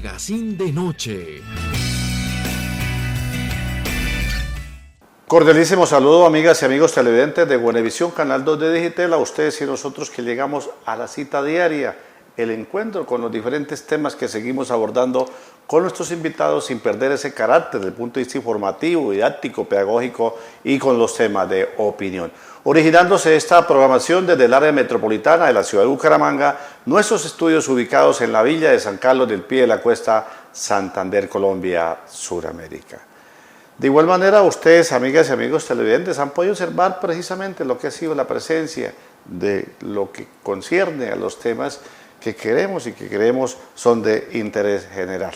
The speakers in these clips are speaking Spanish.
Magazine de Noche. Cordialísimo saludo, amigas y amigos televidentes de Buenavisión, Canal 2 de Digital, a ustedes y nosotros que llegamos a la cita diaria, el encuentro con los diferentes temas que seguimos abordando con nuestros invitados sin perder ese carácter desde el punto de vista informativo, didáctico, pedagógico y con los temas de opinión. Originándose esta programación desde el área metropolitana de la ciudad de Bucaramanga, nuestros estudios ubicados en la villa de San Carlos del Pie de la Cuesta, Santander, Colombia, Suramérica. De igual manera, ustedes, amigas y amigos televidentes, han podido observar precisamente lo que ha sido la presencia de lo que concierne a los temas que queremos y que creemos son de interés general.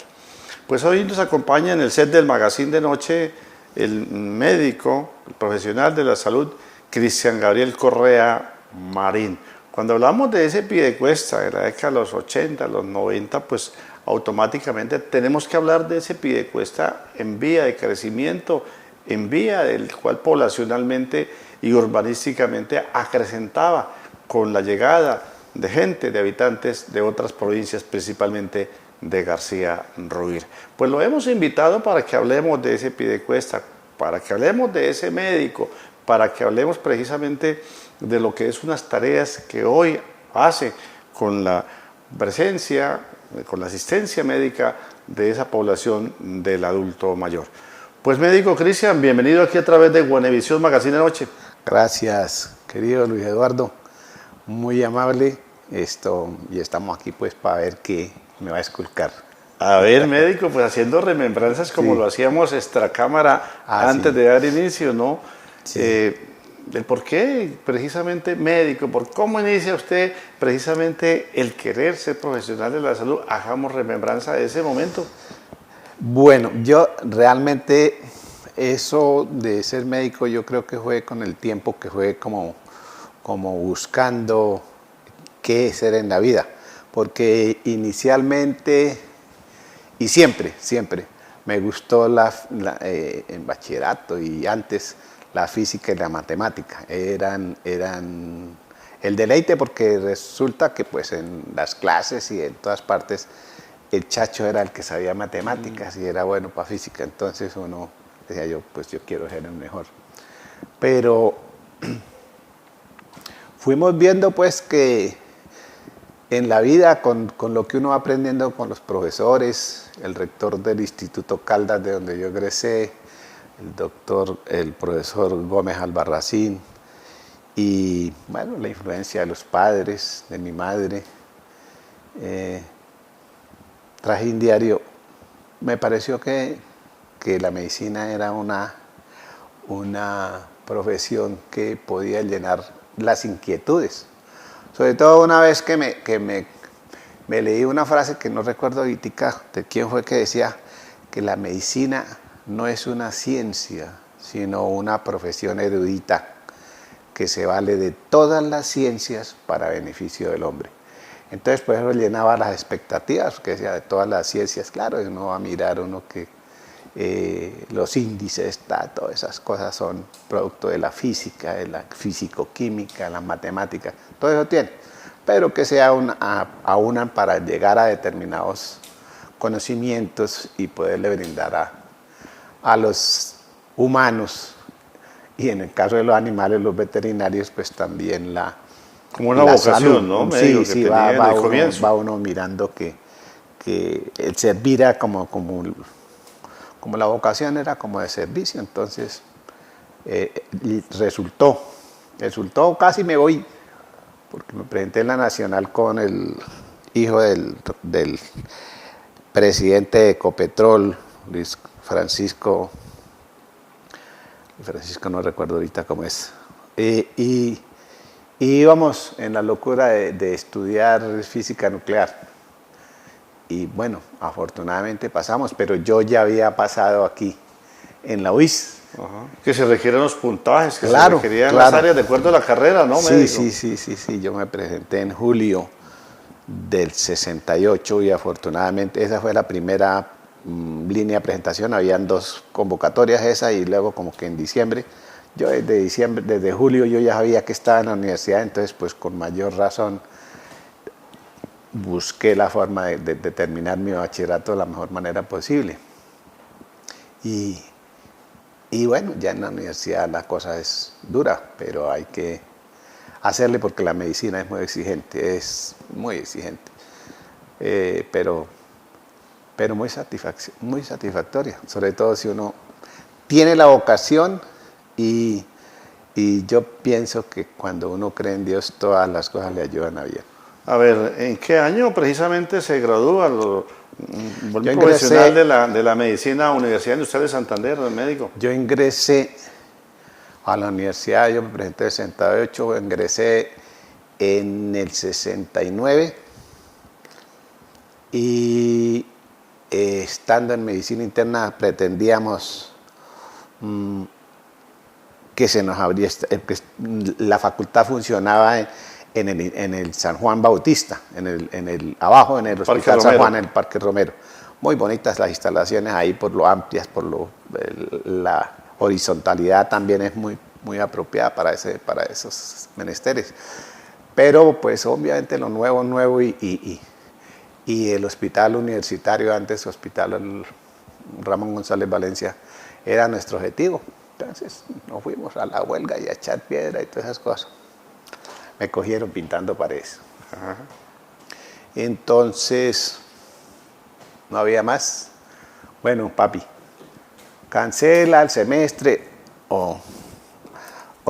Pues hoy nos acompaña en el set del Magazine de Noche el médico, el profesional de la salud, Cristian Gabriel Correa Marín. Cuando hablamos de ese piedecuesta de la década de los 80, los 90, pues automáticamente tenemos que hablar de ese piedecuesta en vía de crecimiento, en vía del cual poblacionalmente y urbanísticamente acrecentaba con la llegada de gente, de habitantes de otras provincias, principalmente de García Rovira. Pues lo hemos invitado para que hablemos de ese piedecuesta, para que hablemos de ese médico, para que hablemos precisamente de lo que es unas tareas que hoy hace con la presencia, con la asistencia médica de esa población del adulto mayor. Pues médico Cristian, bienvenido aquí a través de Buenavisión Magazine de Noche. Gracias, querido Luis Eduardo, muy amable, y estamos aquí pues para ver qué me va a esculcar. A ver, médico, pues haciendo remembranzas como sí lo hacíamos extracámara antes de dar inicio, ¿no? Sí. El por qué precisamente médico, por cómo inicia usted precisamente el querer ser profesional de la salud. Hagamos remembranza de ese momento. Bueno, yo realmente eso de ser médico yo creo que fue con el tiempo, que fue como buscando qué ser en la vida, porque inicialmente y siempre me gustó en bachillerato y antes la física y la matemática, eran el deleite, porque resulta que pues en las clases y en todas partes el chacho era el que sabía matemáticas y era bueno para física, entonces uno decía yo quiero ser el mejor. Pero fuimos viendo pues que en la vida con lo que uno va aprendiendo con los profesores, el rector del Instituto Caldas de donde yo egresé, el profesor Gómez Albarracín, y bueno, la influencia de los padres, de mi madre, Trajín Diario, me pareció que la medicina era una profesión que podía llenar las inquietudes. Sobre todo una vez que me leí una frase que no recuerdo ahorita de quién fue, que decía que la medicina no es una ciencia, sino una profesión erudita que se vale de todas las ciencias para beneficio del hombre. Entonces, pues eso llenaba las expectativas, que decía de todas las ciencias, claro, uno va a mirar que los índices, todas esas cosas son producto de la física, de la fisicoquímica, la matemática, todo eso tiene, pero que se aunan para llegar a determinados conocimientos y poderle brindar a los humanos, y en el caso de los animales, los veterinarios, pues también como una vocación, salud, ¿no? Sí, va uno mirando que el servir era como la vocación era como de servicio, entonces resultó, casi me voy, porque me presenté en la Nacional con el hijo del presidente de Ecopetrol, Luis Francisco, no recuerdo ahorita cómo es, y íbamos en la locura de estudiar física nuclear. Y bueno, afortunadamente pasamos, pero yo ya había pasado aquí en la UIS. Ajá. Que se requieren los puntajes, que se requerían las áreas de acuerdo a la carrera, ¿no, médico? Sí, yo me presenté en julio del 68 y afortunadamente esa fue la primera línea de presentación. Habían 2 convocatorias, esa y luego como que en diciembre. Yo desde julio yo ya sabía que estaba en la universidad, entonces pues con mayor razón busqué la forma de terminar mi bachillerato de la mejor manera posible. Y bueno, ya en la universidad la cosa es dura, pero hay que hacerle porque la medicina es muy exigente, pero muy satisfactoria, sobre todo si uno tiene la vocación y yo pienso que cuando uno cree en Dios todas las cosas le ayudan a bien. A ver, ¿en qué año precisamente se gradúa un Yo profesional ingresé- de la medicina Universidad Industrial de Santander, el médico? Yo ingresé a la universidad, yo me presenté en el 68, ingresé en el 69 y estando en medicina interna pretendíamos que se nos abría, que la facultad funcionaba en el San Juan Bautista, abajo en el Parque Hospital San Romero. Juan, en el Parque Romero. Muy bonitas las instalaciones ahí por lo amplias, la horizontalidad también es muy apropiada para esos menesteres. Pero pues obviamente lo nuevo y el hospital universitario, antes Hospital Ramón González Valencia, era nuestro objetivo. Entonces nos fuimos a la huelga y a echar piedra y todas esas cosas. Me cogieron pintando paredes. Ajá. Entonces, no había más. Bueno, papi, cancela el semestre o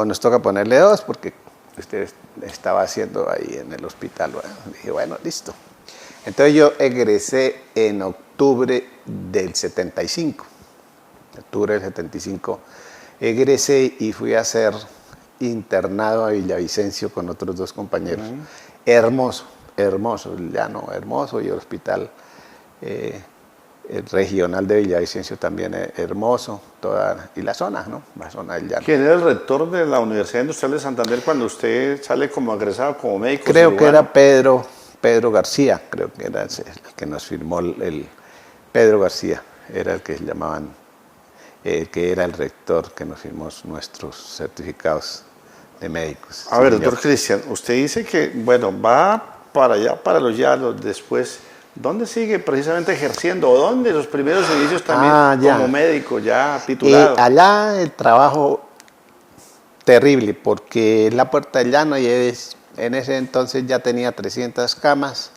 nos toca ponerle 2 porque usted estaba haciendo ahí en el hospital. Bueno, dije, bueno, listo. Entonces yo egresé en octubre del 75. Octubre del 75 egresé y fui a hacer internado a Villavicencio con otros 2 compañeros. Hermoso, el llano hermoso y el hospital el regional de Villavicencio también es hermoso, y la zona, ¿no? La zona del llano. ¿Quién era el rector de la Universidad Industrial de Santander cuando usted sale como egresado, como médico? Creo que cirujano? era Pedro García, creo que era el que nos firmó Pedro García, era el que llamaban, que era el rector que nos firmó nuestros certificados de médicos. A Sí, ver, señor. doctor Cristian, usted dice que, bueno, va para allá, para los llanos, después, ¿dónde sigue precisamente ejerciendo? ¿O dónde los primeros inicios también Ya. como médico, ya titulado? Allá el trabajo terrible, porque la Puerta del Llano en ese entonces ya tenía 300 camas,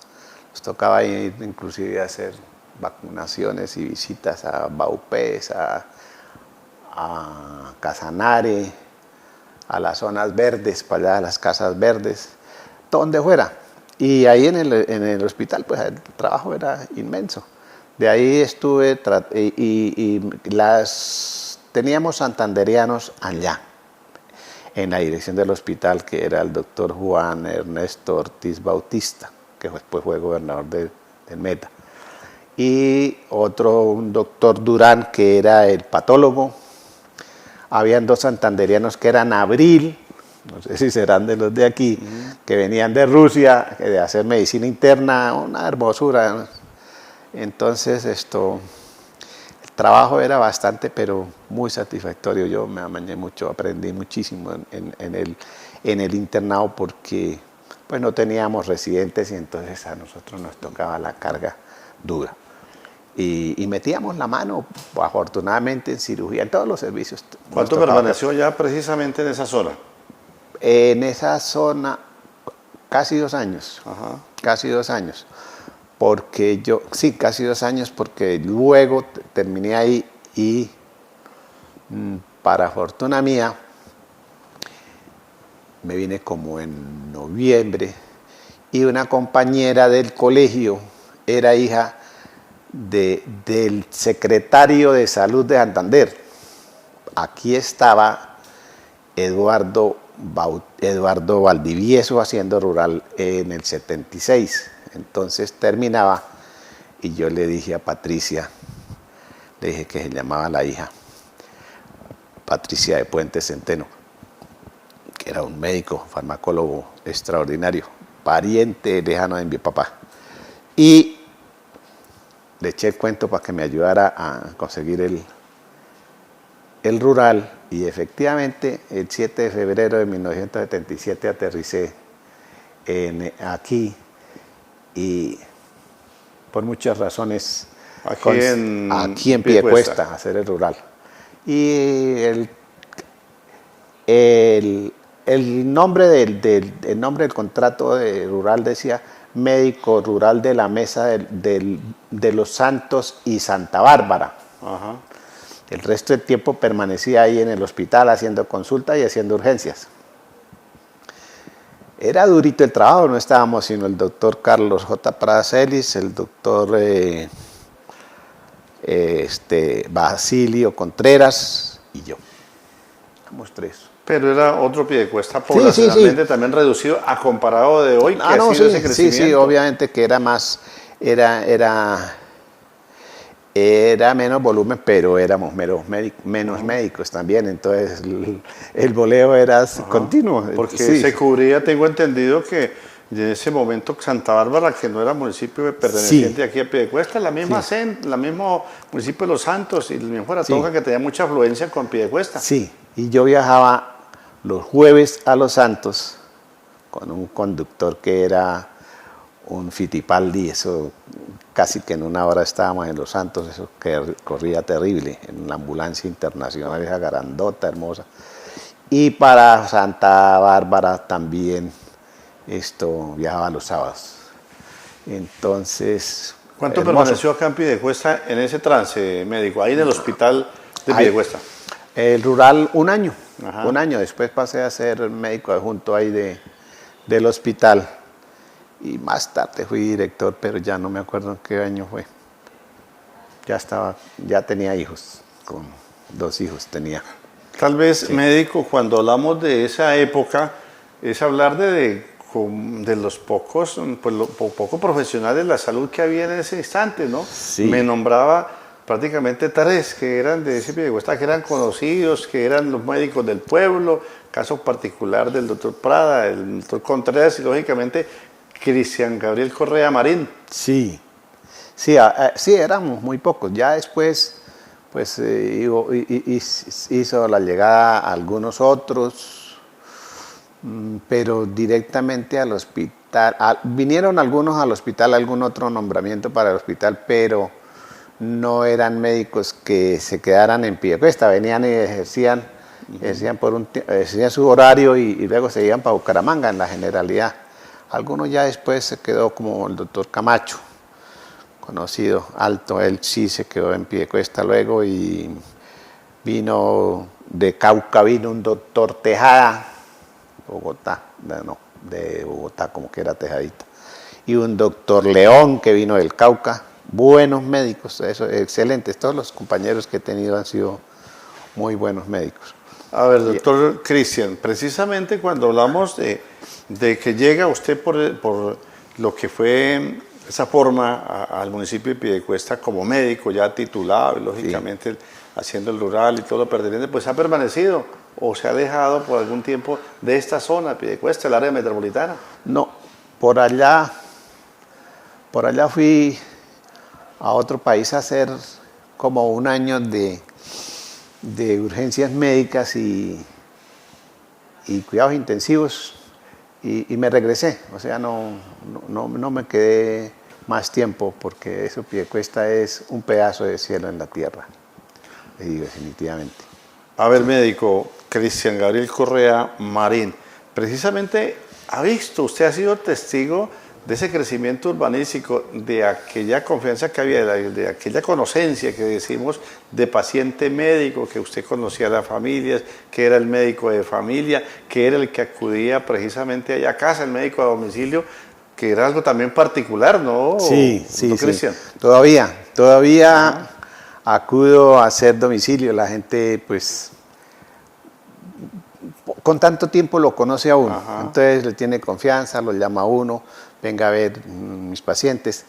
nos tocaba ir inclusive a hacer vacunaciones y visitas a Baupés, a Casanare, a las zonas verdes, para allá a las casas verdes, donde fuera. Y ahí en el hospital, pues el trabajo era inmenso. De ahí estuve, teníamos santanderianos allá, en la dirección del hospital, que era el doctor Juan Ernesto Ortiz Bautista, que después fue gobernador del Meta. Y un doctor Durán, que era el patólogo. Habían 2 santanderianos que eran Abril, no sé si serán de los de aquí, que venían de Rusia, de hacer medicina interna, una hermosura. Entonces el trabajo era bastante, pero muy satisfactorio. Yo me amañé mucho, aprendí muchísimo en el internado porque pues no teníamos residentes y entonces a nosotros nos tocaba la carga dura. Y metíamos la mano, afortunadamente, en cirugía, en todos los servicios. ¿Cuánto permaneció ya precisamente en esa zona? En esa zona, casi 2 años. Ajá. Casi 2 años. Casi 2 años, porque luego terminé ahí y, para fortuna mía, me vine como en noviembre y una compañera del colegio era hija del secretario de Salud de Santander. Aquí estaba Eduardo Valdivieso haciendo rural en el 76. Entonces terminaba y yo le dije a Patricia, le dije que se llamaba la hija, Patricia de Puente Centeno, que era un médico, farmacólogo extraordinario, pariente lejano de mi papá. Y le eché el cuento para que me ayudara a conseguir el rural y efectivamente el 7 de febrero de 1977 aterricé aquí y por muchas razones Aquí en Piedecuesta, hacer el rural. Y el nombre el nombre del contrato rural decía médico rural de la Mesa de los Santos y Santa Bárbara. Ajá. El resto del tiempo permanecía ahí en el hospital haciendo consulta y haciendo urgencias. Era durito el trabajo, no estábamos sino el doctor Carlos J. Pracelis, el doctor Basilio Contreras y yo. Éramos tres. Pero era otro Piedecuesta poblacionalmente también reducido a comparado de hoy, que ha sido ese crecimiento. Sí, obviamente que era más, era menos volumen, pero éramos menos médicos también, entonces el voleo era continuo. Porque sí. se cubría, tengo entendido que en ese momento Santa Bárbara, que no era municipio perteneciente aquí a Piedecuesta, la misma la mismo municipio de Los Santos y el mismo Aratoja, que tenía mucha afluencia con Piedecuesta. Sí, y yo viajaba los jueves a Los Santos con un conductor que era un Fittipaldi, eso casi que en una hora estábamos en Los Santos, eso que corría terrible, en la ambulancia internacional, esa grandota, hermosa. Y para Santa Bárbara también viajaba los sábados. Entonces... ¿Cuánto permaneció acá en Piedecuesta en ese trance médico, ahí en el hospital de Piedecuesta? El rural, un año. Ajá. Un año, después pasé a ser médico adjunto ahí del hospital. Y más tarde fui director, pero ya no me acuerdo en qué año fue. Ya tenía hijos, con 2 hijos tenía. Tal vez, médico, cuando hablamos de esa época, es hablar de los pocos, pues poco profesionales de la salud que había en ese instante, ¿no? Sí. Me nombraba prácticamente 3 que eran de ese Piedecuesta, que eran conocidos, que eran los médicos del pueblo, caso particular del doctor Prada, el doctor Contreras y lógicamente Cristian Gabriel Correa Marín. Sí, éramos muy pocos. Ya después pues hizo la llegada a algunos otros, pero directamente al hospital. Vinieron algunos al hospital, algún otro nombramiento para el hospital, pero no eran médicos que se quedaran en Piedecuesta, venían y ejercían su horario y luego se iban para Bucaramanga en la generalidad. Algunos ya después se quedó, como el doctor Camacho, conocido, alto, él sí se quedó en Piedecuesta luego, y vino de Cauca, vino un doctor Tejada, de Bogotá, como que era Tejadita, y un doctor León que vino del Cauca. Buenos médicos, excelentes. Todos los compañeros que he tenido han sido muy buenos médicos. A ver, doctor Cristian, precisamente cuando hablamos de que llega usted por lo que fue esa forma al municipio de Piedecuesta como médico ya titulado y lógicamente haciendo el rural y todo lo pertinente, pues ha permanecido o se ha dejado por algún tiempo de esta zona, Piedecuesta, el área metropolitana. No, por allá fui a otro país a hacer como un año de urgencias médicas y cuidados intensivos y me regresé. O sea, no me quedé más tiempo porque eso, Piedecuesta es un pedazo de cielo en la tierra, definitivamente. A ver, médico Cristian Gabriel Correa Marín, precisamente usted ha sido testigo de ese crecimiento urbanístico, de aquella confianza que había, de aquella conocencia que decimos de paciente médico, que usted conocía a las familias, que era el médico de familia, que era el que acudía precisamente allá a casa, el médico a domicilio, que era algo también particular, ¿no? Sí. Cristian. Todavía acudo a hacer domicilio. La gente, pues, con tanto tiempo lo conoce a uno. Ajá. Entonces le tiene confianza, lo llama a uno, venga a ver mis pacientes.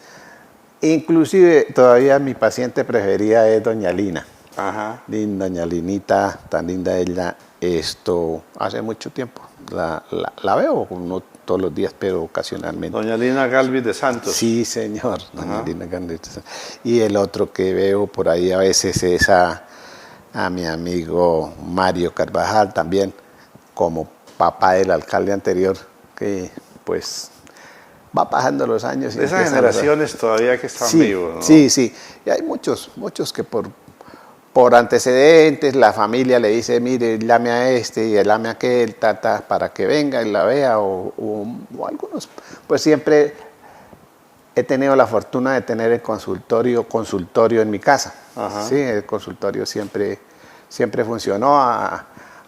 Inclusive todavía mi paciente preferida es doña Lina. Ajá. Doña Linita, tan linda ella, hace mucho tiempo. La veo, no todos los días, pero ocasionalmente. Doña Lina Galvis de Santos. Sí, señor, doña Lina Galvis de Santos. Y el otro que veo por ahí a veces es a mi amigo Mario Carvajal, también como papá del alcalde anterior, que pues va pasando los años. De esas generaciones todavía que están vivos, ¿no? Sí, sí. Y hay muchos que por antecedentes, la familia le dice, mire, llame a este y llame a aquel, para que venga y la vea, o algunos. Pues siempre he tenido la fortuna de tener el consultorio en mi casa. Ajá. Sí, el consultorio siempre funcionó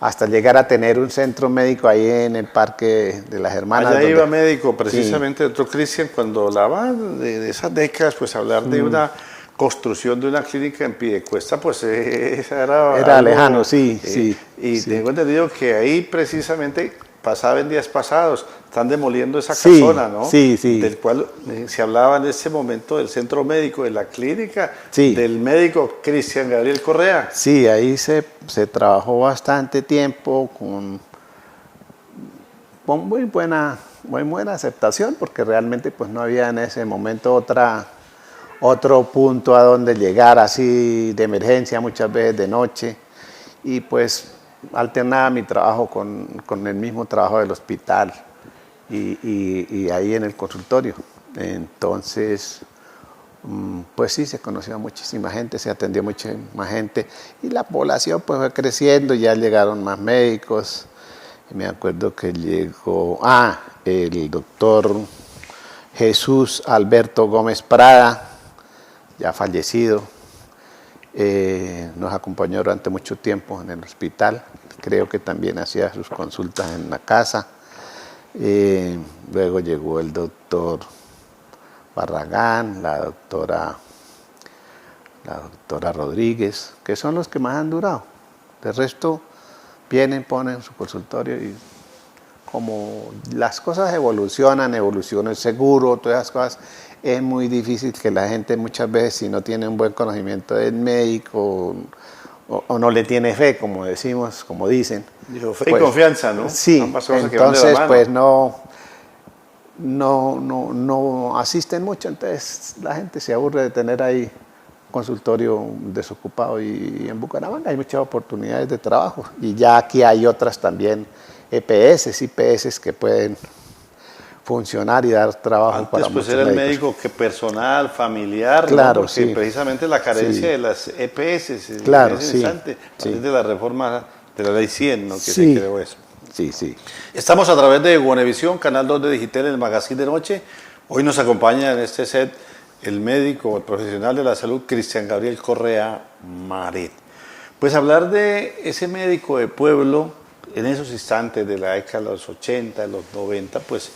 hasta llegar a tener un centro médico ahí en el Parque de las Hermanas. Allá iba médico, precisamente, doctor Cristian, cuando hablaban de esas décadas, pues hablar de una construcción de una clínica en Piedecuesta, pues esa era algo, lejano, sí, sí. Y sí. tengo entendido que ahí precisamente pasaba en días pasados, están demoliendo esa Sí, casona, ¿no? sí, sí. Del cual se hablaba en ese momento del centro médico, de la clínica, Sí. del médico Cristian Gabriel Correa. Sí, ahí se trabajó bastante tiempo con muy buena aceptación, porque realmente pues no había en ese momento otro punto a donde llegar así de emergencia, muchas veces de noche, y pues alternaba mi trabajo con el mismo trabajo del hospital y ahí en el consultorio. Entonces, pues sí, se conoció a muchísima gente, se atendió muchísima gente y la población pues fue creciendo, ya llegaron más médicos. Me acuerdo que llegó el doctor Jesús Alberto Gómez Prada, ya fallecido, nos acompañó durante mucho tiempo en el hospital, creo que también hacía sus consultas en la casa. Luego llegó el doctor Barragán, la doctora Rodríguez, que son los que más han durado. De resto, vienen, ponen su consultorio y como las cosas evoluciona el seguro, todas esas cosas, es muy difícil que la gente muchas veces, si no tiene un buen conocimiento del médico o no le tiene fe, como decimos, como dicen. Dijo, fe pues, y confianza, ¿no? Sí, ambas cosas que van de la entonces mano. pues no asisten mucho, entonces la gente se aburre de tener ahí consultorio desocupado y en Bucaramanga hay muchas oportunidades de trabajo y ya aquí hay otras también IPS que pueden funcionar y dar trabajo. Antes para pues muchos era el médicos. médico que personal, familiar, Claro, ¿no? Porque sí. precisamente la carencia Sí. de las EPS Claro, en ese sí. instante, a partir Sí. de la reforma de la ley 100, ¿no? Que Sí. se creó eso. Sí, sí. Estamos a través de Guanevisión, Canal 2 de Digital, el Magazine de Noche. Hoy nos acompaña en este set el médico, el profesional de la salud, Cristian Gabriel Correa Maret. Pues hablar de ese médico de pueblo en esos instantes de la década de los 80, de los 90, pues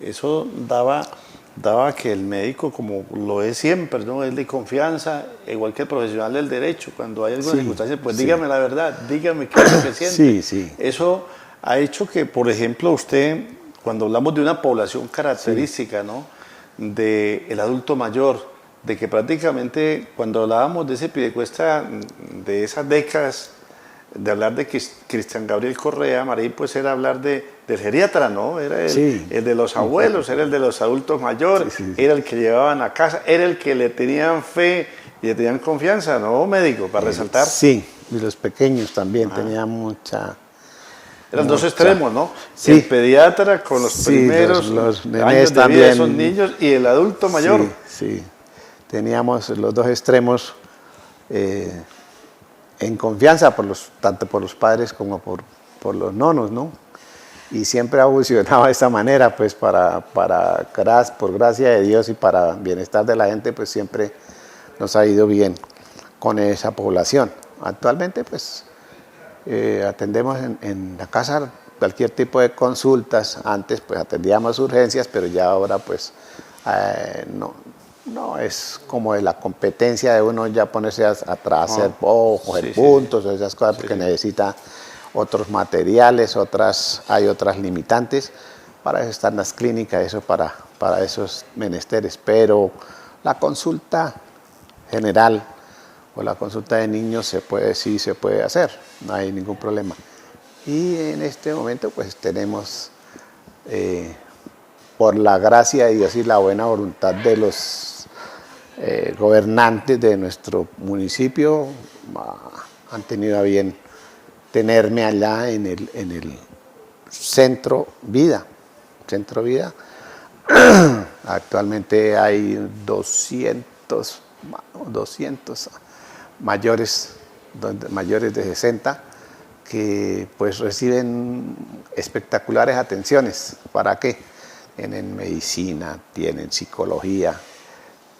eso daba que el médico, como lo es siempre, ¿no? Es de confianza, igual que el profesional del derecho. Cuando hay alguna Sí, circunstancia, pues sí. dígame la verdad, dígame qué es lo que siente. Sí, sí. Eso ha hecho que, por ejemplo, usted, cuando hablamos de una población característica, ¿no? Del adulto mayor, de que prácticamente cuando hablábamos de ese Piedecuesta, de esas décadas, de hablar de Cristian Gabriel Correa Marín, pues era hablar del geriatra, ¿no? Era Sí. el de los abuelos, era el de los adultos mayores, Sí, sí, sí. era el que llevaban a casa, era el que le tenían fe y le tenían confianza, ¿no, médico? Para resaltar. Sí, y los pequeños también tenían mucha... Eran dos mucha- extremos, ¿no? Sí. El pediatra con los Sí, primeros los nenes años de vida de también. esos niños y el adulto mayor. Sí, sí. Teníamos los dos extremos en confianza, tanto por los padres como por los nonos, ¿no? Y siempre ha evolucionado de esta manera, pues por gracia de Dios y para bienestar de la gente, pues siempre nos ha ido bien con esa población. Actualmente, pues, atendemos en la casa cualquier tipo de consultas. Antes, pues, atendíamos urgencias, pero ya ahora, pues, no es como de la competencia de uno ya ponerse atrás, hacer coger Sí, puntos, esas cosas, porque sí. necesita otros materiales, hay otras limitantes. Para eso están las clínicas, eso para esos menesteres. Pero la consulta general o la consulta de niños sí se puede hacer, no hay ningún problema. Y en este momento pues tenemos, por la gracia de Dios y la buena voluntad de los gobernantes de nuestro municipio, han tenido a bien tenerme allá en el Centro Vida, Actualmente hay 200 mayores, mayores de 60 que pues reciben espectaculares atenciones. ¿Para qué? Tienen medicina, tienen psicología,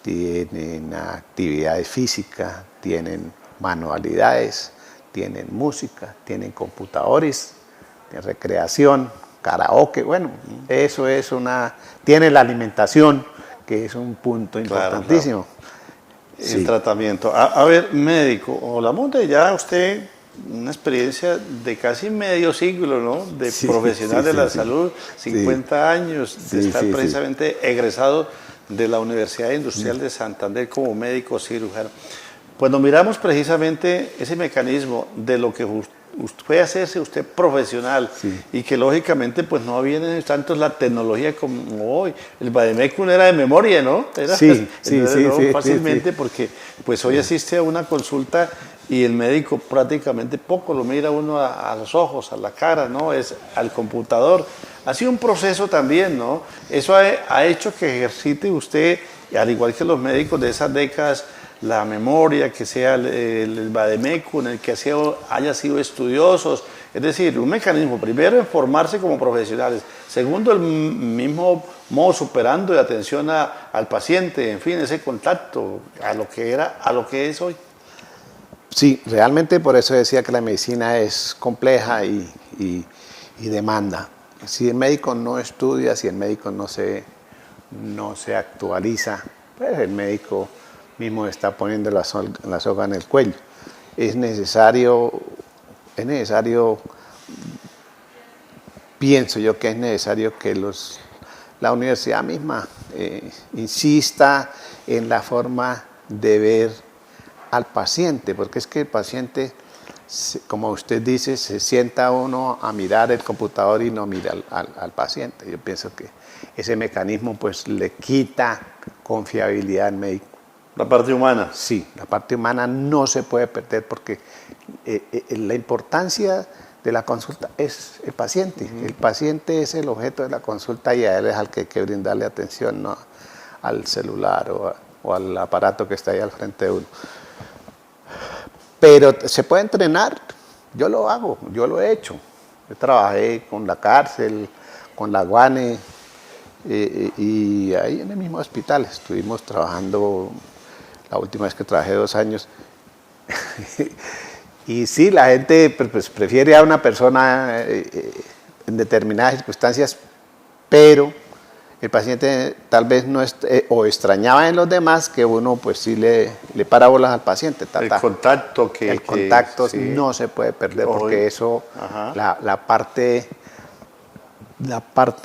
tienen actividades físicas, tienen manualidades, tienen música, tienen computadores, tienen recreación, karaoke, bueno, eso es tiene la alimentación, que es un punto importantísimo. Claro. El tratamiento. A ver, médico, hablamos de ya usted una experiencia de casi medio siglo, ¿no? De profesional de la salud, 50 años de estar precisamente egresado de la Universidad Industrial de Santander como médico cirujano. Cuando miramos precisamente ese mecanismo de lo que puede hacerse usted profesional y que lógicamente pues no viene tanto la tecnología como hoy. El vademecum era de memoria, ¿no? Era, fácilmente porque pues hoy asiste a una consulta y el médico prácticamente poco lo mira uno a los ojos, a la cara, ¿no? Es al computador. Ha sido un proceso también, ¿no? Eso ha hecho que ejercite usted, al igual que los médicos de esas décadas, la memoria, que sea el vademecum, el que haya sido estudiosos. Es decir, un mecanismo, primero, en formarse como profesionales. Segundo, el mismo modo superando de atención al paciente, en fin, ese contacto a lo que era, a lo que es hoy. Sí, realmente por eso decía que la medicina es compleja y demanda. Si el médico no estudia, si el médico no se actualiza, pues el médico mismo está poniendo la soga en el cuello. Es necesario, pienso yo que es necesario que la universidad misma insista en la forma de ver al paciente, porque es que el paciente, como usted dice, se sienta uno a mirar el computador y no mira al paciente. Yo pienso que ese mecanismo pues le quita confiabilidad al médico. La parte humana. Sí, la parte humana no se puede perder porque la importancia de la consulta es el paciente. El paciente es el objeto de la consulta y a él es al que hay que brindarle atención, no al celular o al aparato que está ahí al frente de uno. Pero se puede entrenar, yo lo hago, yo lo he hecho. Yo trabajé con la cárcel, con la Guane y ahí en el mismo hospital estuvimos trabajando, la última vez que trabajé 2 años. Y sí, la gente pues, prefiere a una persona en determinadas circunstancias, pero el paciente tal vez no o extrañaba en los demás que uno pues sí le para bolas al paciente. El contacto no se puede perder porque eso, la parte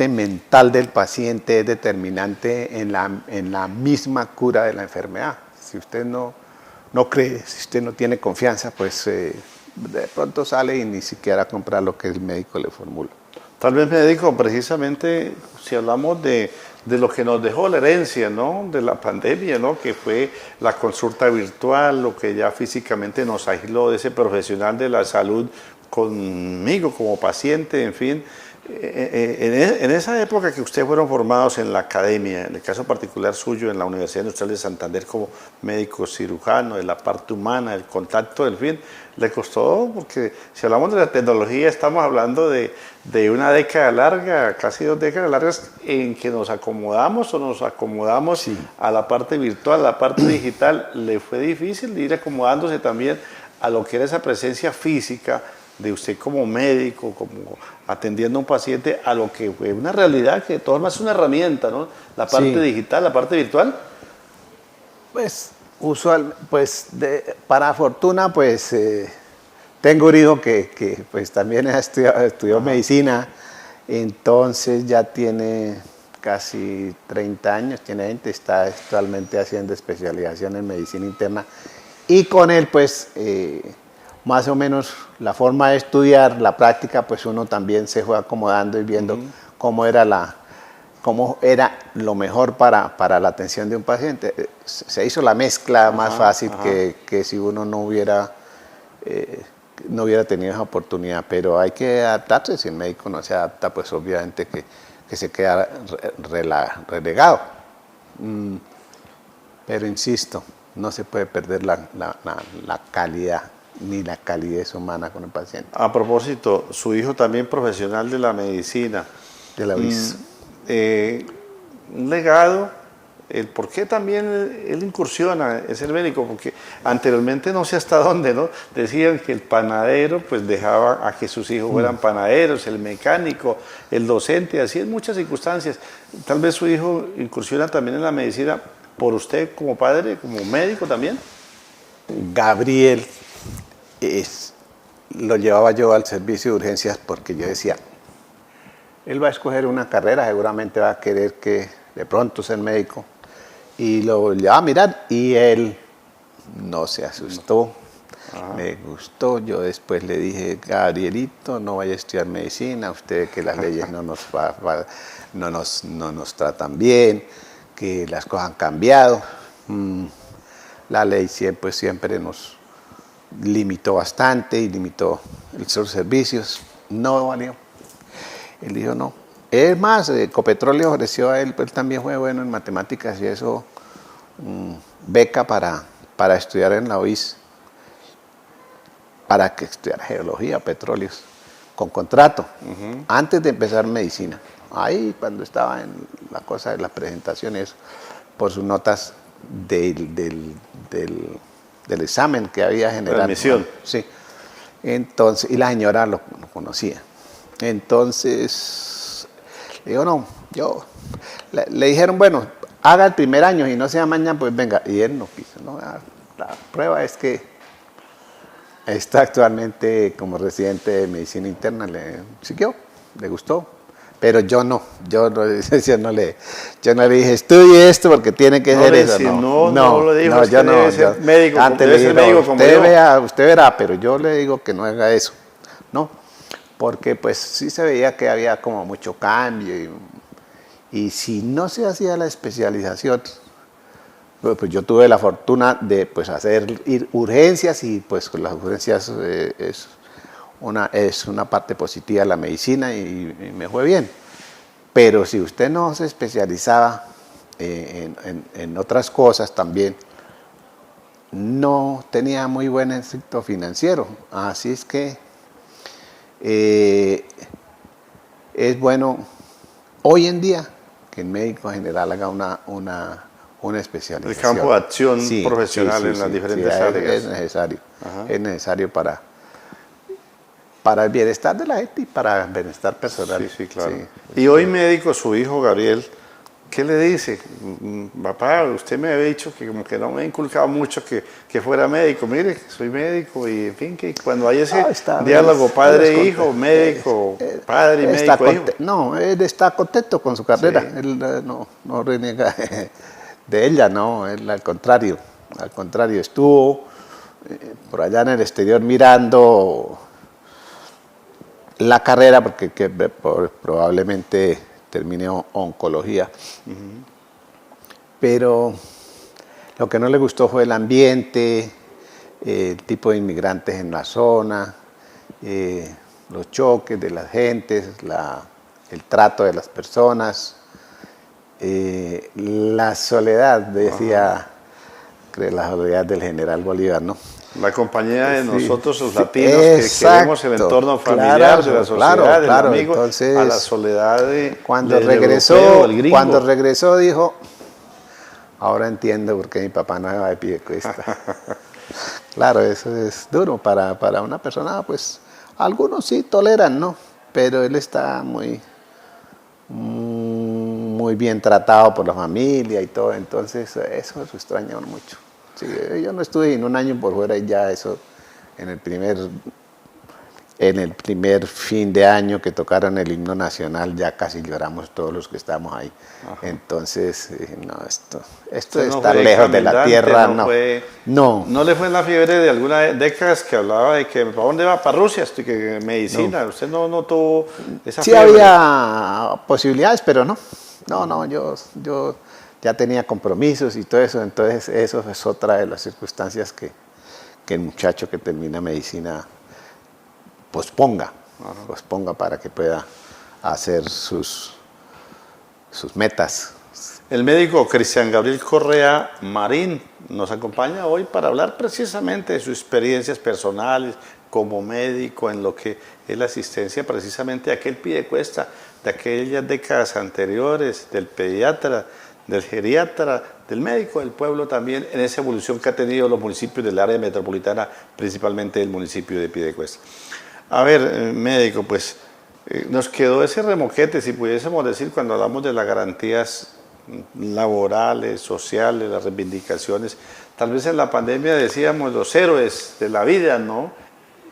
mental del paciente es determinante en la misma cura de la enfermedad. Si usted no cree, si usted no tiene confianza, pues de pronto sale y ni siquiera compra lo que el médico le formula. Tal vez, médico, precisamente si hablamos de lo que nos dejó la herencia, ¿no? De la pandemia, ¿no? Que fue la consulta virtual, lo que ya físicamente nos aisló de ese profesional de la salud conmigo como paciente, en fin. En esa época que ustedes fueron formados en la academia, en el caso particular suyo en la Universidad Industrial de Santander como médico cirujano, de la parte humana, el contacto, en fin, le costó, porque si hablamos de la tecnología estamos hablando de una década larga, casi 2 décadas largas, en que nos acomodamos a la parte virtual, a la parte digital. Le fue difícil ir acomodándose también a lo que era esa presencia física de usted como médico, como atendiendo a un paciente, a lo que fue una realidad que de todas formas es una herramienta, ¿no? La parte digital, la parte virtual. Pues, para fortuna, pues, tengo un hijo que pues también estudió medicina, entonces ya tiene casi 30 años, tiene 20, está actualmente haciendo especialización en medicina interna, y con él, pues, más o menos la forma de estudiar, la práctica, pues uno también se fue acomodando y viendo cómo era lo mejor para la atención de un paciente. Se hizo la mezcla más fácil que si uno no hubiera tenido esa oportunidad, pero hay que adaptarse. Si el médico no se adapta, pues obviamente que se queda relegado. Pero insisto, no se puede perder la calidad ni la calidez humana con el paciente. A propósito, su hijo también profesional de la medicina. De la UIS. Un legado, el por qué también él incursiona en ser médico, porque anteriormente no sé hasta dónde, ¿no? Decían que el panadero pues dejaba a que sus hijos fueran panaderos, el mecánico, el docente, así en muchas circunstancias. Tal vez su hijo incursiona también en la medicina por usted como padre, como médico también. Gabriel lo llevaba yo al servicio de urgencias porque yo decía, él va a escoger una carrera, seguramente va a querer que de pronto ser médico. Y lo llevaba a mirar y él no se asustó, le gustó. Yo después le dije, Gabrielito, no vaya a estudiar medicina, usted que las leyes no nos tratan bien, que las cosas han cambiado. La ley siempre nos limitó bastante y limitó los servicios. No valió. Él dijo no. Es más, Ecopetróleo ofreció a él, pues también fue bueno en matemáticas y eso, beca para estudiar en la UIS, para que estudiara geología, petróleos, con contrato, antes de empezar medicina. Ahí cuando estaba en la cosa de las presentaciones, por sus notas del examen que había generado. Admisión. Sí. Entonces, y la señora lo conocía. Entonces, le digo, no, le dijeron, bueno, haga el primer año y no sea mañana, pues venga. Y él no quiso, ¿no? La prueba es que está actualmente como residente de medicina interna, le siguió, le gustó. Pero yo no le dije, estudie esto porque tiene que ser eso. No le digo, yo no. Debe ser médico, Antes debe le ser dije, médico como usted yo. usted verá, pero yo le digo que no haga eso. No, porque pues sí se veía que había como mucho cambio y si no se hacía la especialización, pues yo tuve la fortuna de pues ir urgencias y pues las urgencias es una parte positiva de la medicina y me fue bien. Pero si usted no se especializaba en otras cosas también, no tenía muy buen éxito financiero. Así es que es bueno hoy en día que el médico general haga una especialización. El campo de acción profesional en las diferentes áreas. Es necesario. Es necesario para el bienestar de la gente y para el bienestar personal. Sí, claro. Sí. Y hoy médico, su hijo Gabriel, ¿qué le dice? Papá, usted me había dicho que como que no me ha inculcado mucho que fuera médico. Mire, soy médico y en fin, que cuando hay ese diálogo padre-hijo, médico, padre y médico, hijo. No, él está contento con su carrera. Sí. Él no reniega de ella, no, él al contrario. Al contrario, estuvo por allá en el exterior mirando la carrera, porque probablemente termine oncología. Pero lo que no le gustó fue el ambiente, el tipo de inmigrantes en la zona, los choques de las gentes, el trato de las personas, la soledad, decía, la soledad del general Bolívar, ¿no? La compañía de nosotros, los latinos, que queremos el entorno familiar, de la sociedad, del amigo, entonces, a la soledad de cuando regresó dijo, ahora entiendo por qué mi papá no se va de pie de cuesta. Claro, eso es duro para una persona, pues algunos sí toleran, ¿no? Pero él está muy bien tratado por la familia y todo, entonces eso extraña mucho. Sí, yo no estuve en un año por fuera y ya eso, en el primer fin de año que tocaron el himno nacional, ya casi lloramos todos los que estábamos ahí. Entonces, no, esto de estar lejos de la tierra, no. ¿No le fue en la fiebre de algunas décadas que hablaba de que para dónde va? Para Rusia, que medicina, no. ¿Usted no tuvo esa fiebre? Sí había posibilidades, pero no. No, yo ya tenía compromisos y todo eso, entonces eso es otra de las circunstancias que el muchacho que termina medicina posponga para que pueda hacer sus metas, El médico Cristian Gabriel Correa Marín nos acompaña hoy para hablar precisamente de sus experiencias personales como médico en lo que es la asistencia precisamente a aquel piedecuesta de aquellas décadas anteriores, del pediatra, del geriatra, del médico del pueblo también, en esa evolución que ha tenido los municipios del área metropolitana, principalmente el municipio de Piedecuesta. A ver, médico, pues nos quedó ese remoquete, si pudiésemos decir, cuando hablamos de las garantías laborales, sociales, las reivindicaciones. Tal vez en la pandemia decíamos los héroes de la vida, ¿no?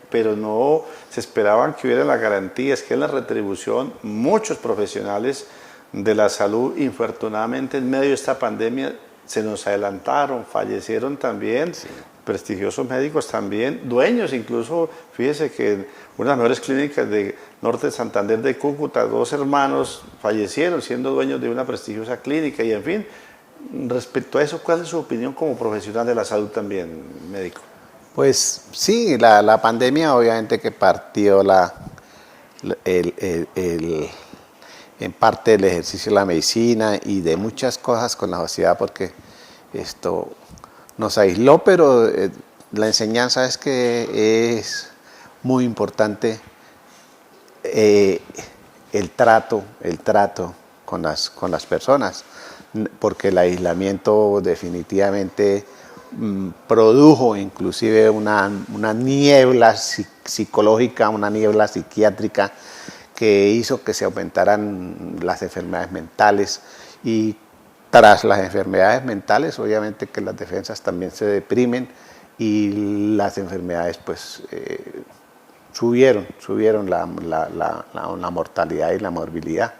Pero no se esperaban que hubiera las garantías, que es la retribución. Muchos profesionales de la salud, infortunadamente, en medio de esta pandemia, se nos adelantaron, fallecieron también, sí. Prestigiosos médicos también, dueños incluso, fíjese que en una de las mejores clínicas de Norte de Santander de Cúcuta, 2 hermanos fallecieron siendo dueños de una prestigiosa clínica y en fin, respecto a eso, ¿cuál es su opinión como profesional de la salud también, médico? Pues sí, la pandemia obviamente que partió en parte el ejercicio de la medicina y de muchas cosas con la sociedad porque esto nos aisló, pero la enseñanza es que es muy importante el trato con las personas, porque el aislamiento definitivamente produjo inclusive una niebla psicológica, una niebla psiquiátrica que hizo que se aumentaran las enfermedades mentales y tras las enfermedades mentales obviamente que las defensas también se deprimen y las enfermedades pues subieron la mortalidad y la morbilidad.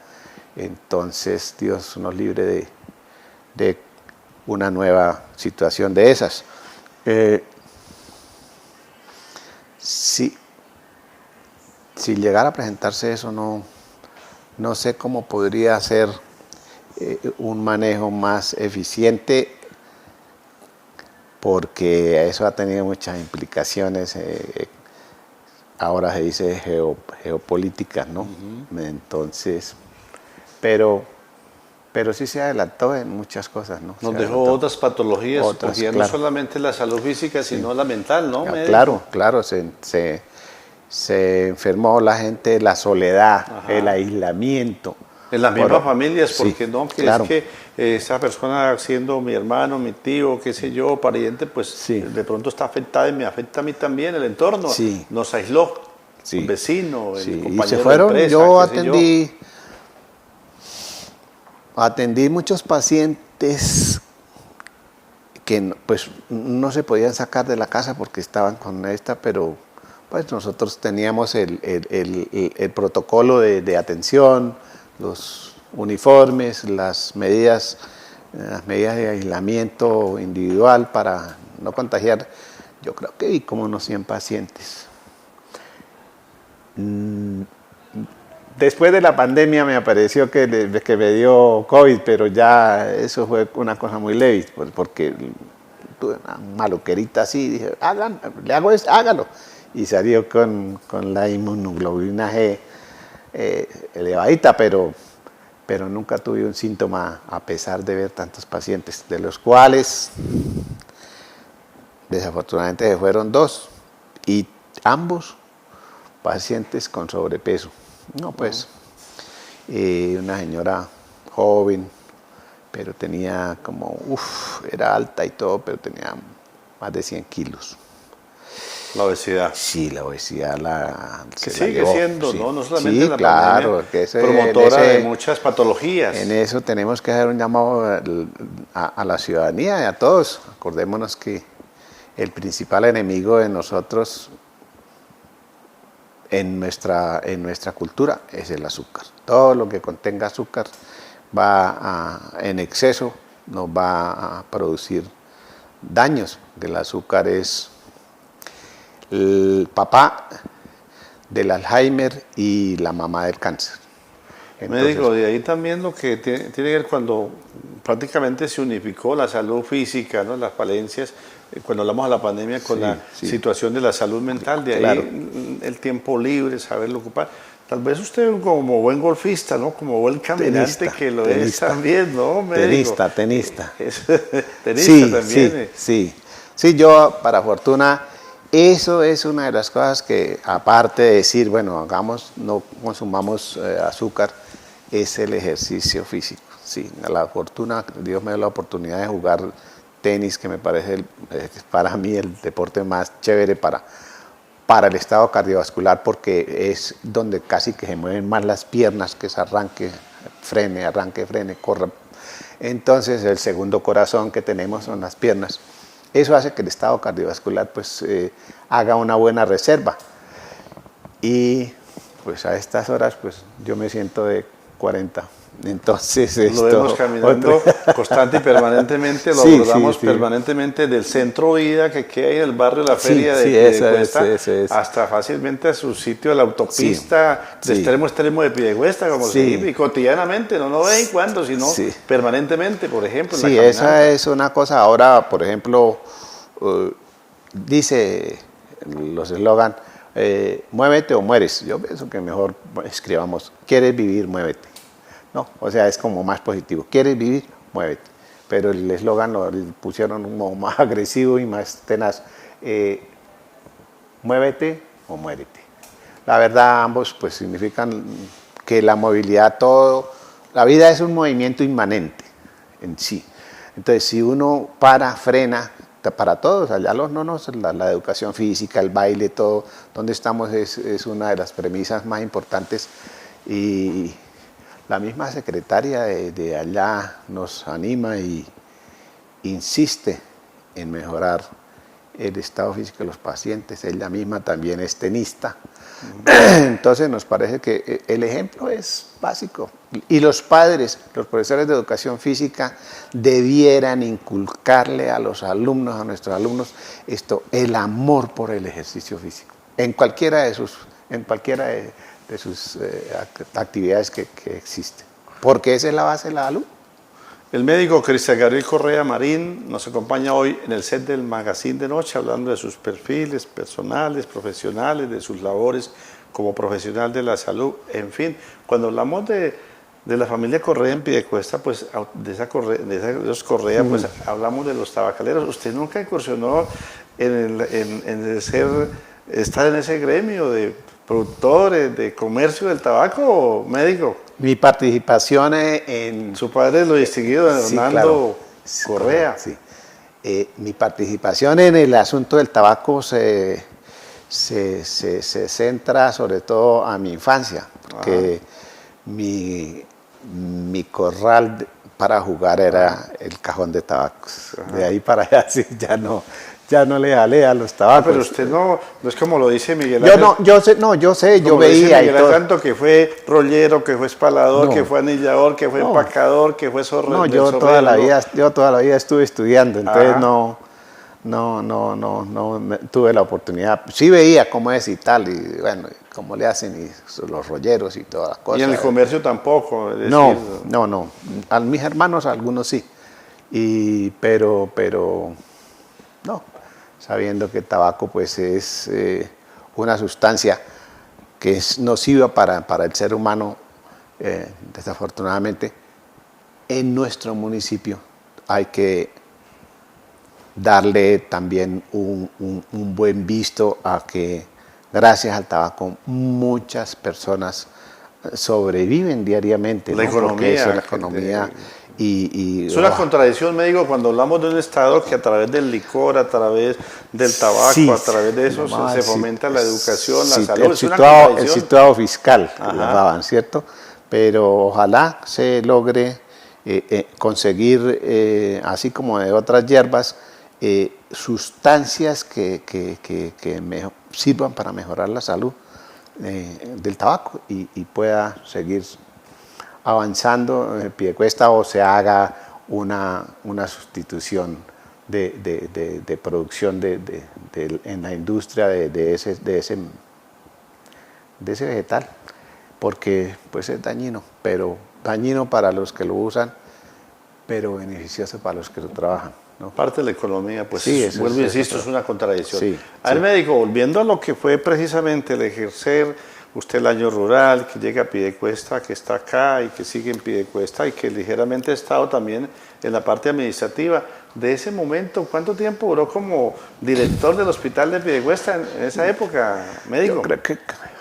Entonces Dios nos libre de una nueva situación de esas. Si llegara a presentarse eso, no sé cómo podría ser un manejo más eficiente, porque eso ha tenido muchas implicaciones, ahora se dice geopolíticas, ¿no? Uh-huh. Entonces, pero sí se adelantó en muchas cosas, ¿no? Nos dejó otras patologías, porque ya claro. No solamente la salud física, sino sí. La mental, ¿no? Claro, se enfermó la gente, la soledad, ajá. El aislamiento. En las mismas familias, porque sí, no, que claro. Es que esa persona siendo mi hermano, mi tío, qué sé yo, pariente, pues sí. De pronto está afectada y me afecta a mí también, el entorno, sí. Nos aisló, sí. El vecino, sí. El compañero y se fueron, de empresa, yo atendí muchos pacientes que pues no se podían sacar de la casa porque estaban con esta, pero pues nosotros teníamos el protocolo de atención, los uniformes, las medidas de aislamiento individual para no contagiar. Yo creo que vi como unos 100 pacientes. Después de la pandemia me apareció que me dio COVID, pero ya eso fue una cosa muy leve, porque tuve una maluquerita así, dije, le hago esto, hágalo. Y salió con la inmunoglobulina G elevadita, pero nunca tuve un síntoma a pesar de ver tantos pacientes, de los cuales desafortunadamente se fueron 2 y ambos pacientes con sobrepeso. No, pues una señora joven, pero tenía como, era alta y todo, pero tenía más de 100 kilos. La obesidad. Sí, la obesidad que sigue siendo, sí. No solamente sí, la claro, pandemia, que promotora de muchas patologías. En eso tenemos que hacer un llamado a la ciudadanía y a todos. Acordémonos que el principal enemigo de nosotros en nuestra cultura es el azúcar. Todo lo que contenga azúcar en exceso nos va a producir daños. El azúcar es el papá del Alzheimer y la mamá del cáncer. Entonces, médico, de ahí también lo que tiene que ver cuando prácticamente se unificó la salud física, ¿no? Las falencias, cuando hablamos de la pandemia con la situación de la salud mental, de ahí el tiempo libre, saberlo ocupar. Tal vez usted como buen golfista, ¿no? Como buen caminante que lo es también, ¿no? Tenista. Tenista Sí, también. sí, yo, para fortuna, eso es una de las cosas que, aparte de decir, bueno, no consumamos azúcar, es el ejercicio físico. Sí, a la fortuna, Dios me dio la oportunidad de jugar tenis, que me parece para mí el deporte más chévere para el estado cardiovascular, porque es donde casi que se mueven más las piernas, que es arranque, frene, corra. Entonces el segundo corazón que tenemos son las piernas. Eso hace que el estado cardiovascular pues haga una buena reserva. Y pues a estas horas pues yo me siento de 40. Entonces lo vemos caminando constante y permanentemente, lo abordamos permanentemente del centro vida que queda ahí en el barrio de la feria de Piedecuesta hasta fácilmente a su sitio de la autopista de extremo a extremo de Piedecuesta, como se dice, y cotidianamente, no de vez en cuando, sino permanentemente, por ejemplo. Sí, esa es una cosa. Ahora, por ejemplo, dice los eslogan, muévete o mueres. Yo pienso que mejor escribamos, ¿quieres vivir? Muévete. No, o sea, es como más positivo. ¿Quieres vivir? Muévete. Pero el eslogan lo pusieron como más agresivo y más tenaz. Muévete o muérete. La verdad, ambos pues significan que la movilidad, la vida es un movimiento inmanente en sí. Entonces, si uno frena, para todos, allá los nonos, la educación física, el baile, todo, donde estamos es una de las premisas más importantes. Y la misma secretaria de allá nos anima y insiste en mejorar el estado físico de los pacientes. Ella misma también es tenista. Entonces nos parece que el ejemplo es básico. Y los padres, los profesores de educación física, debieran inculcarle a los alumnos, a nuestros alumnos, el amor por el ejercicio físico. En cualquiera de sus actividades que existen, porque esa es la base de la salud. El médico Cristian Gabriel Correa Marín nos acompaña hoy en el set del Magazine de Noche, hablando de sus perfiles personales, profesionales, de sus labores como profesional de la salud. En fin, cuando hablamos de la familia Correa en Piedecuesta, pues de esos Correa, pues hablamos de los tabacaleros. ¿Usted nunca incursionó estar en ese gremio de productores, de comercio del tabaco, médico? Mi participación en... Su padre es lo distinguido Hernando Correa. Sí. Mi participación en el asunto del tabaco se centra sobre todo a mi infancia, porque mi corral para jugar era el cajón de tabacos. De ahí para allá sí, ya no le jalé a los tabacos. Pero usted no es como lo dice Miguel Ángel. Yo veía y todo. Tanto que fue rollero, que fue espalador, que fue anillador, que fue empacador, que fue zorrero. Yo toda la vida estuve estudiando, entonces no tuve la oportunidad. Sí veía cómo es y tal, y bueno, cómo le hacen y los rolleros y todas las cosas. Y en el comercio tampoco. Es decir, no. A mis hermanos algunos sí, pero no. Sabiendo que el tabaco pues es una sustancia que es nociva para el ser humano, desafortunadamente, en nuestro municipio hay que darle también un buen visto a que gracias al tabaco muchas personas sobreviven diariamente. La economía. Es una contradicción, me digo, cuando hablamos de un Estado que a través del licor, a través del tabaco, a través de eso se fomenta la educación, la salud. El situado fiscal, que llamaban, ¿cierto? Pero ojalá se logre conseguir, así como de otras hierbas, sustancias que sirvan para mejorar la salud del tabaco y pueda seguir avanzando en Piedecuesta o se haga una sustitución de producción en la industria de ese vegetal, porque pues es dañino para los que lo usan, pero beneficioso para los que lo trabajan, ¿no? Parte de la economía, pues vuelvo y insisto, es una contradicción. Sí, a ver, médico, volviendo a lo que fue precisamente el ejercer usted el año rural, que llega a Piedecuesta, que está acá y que sigue en Piedecuesta y que ligeramente ha estado también en la parte administrativa. De ese momento, ¿cuánto tiempo duró como director del hospital de Piedecuesta en esa época, médico? Yo creo que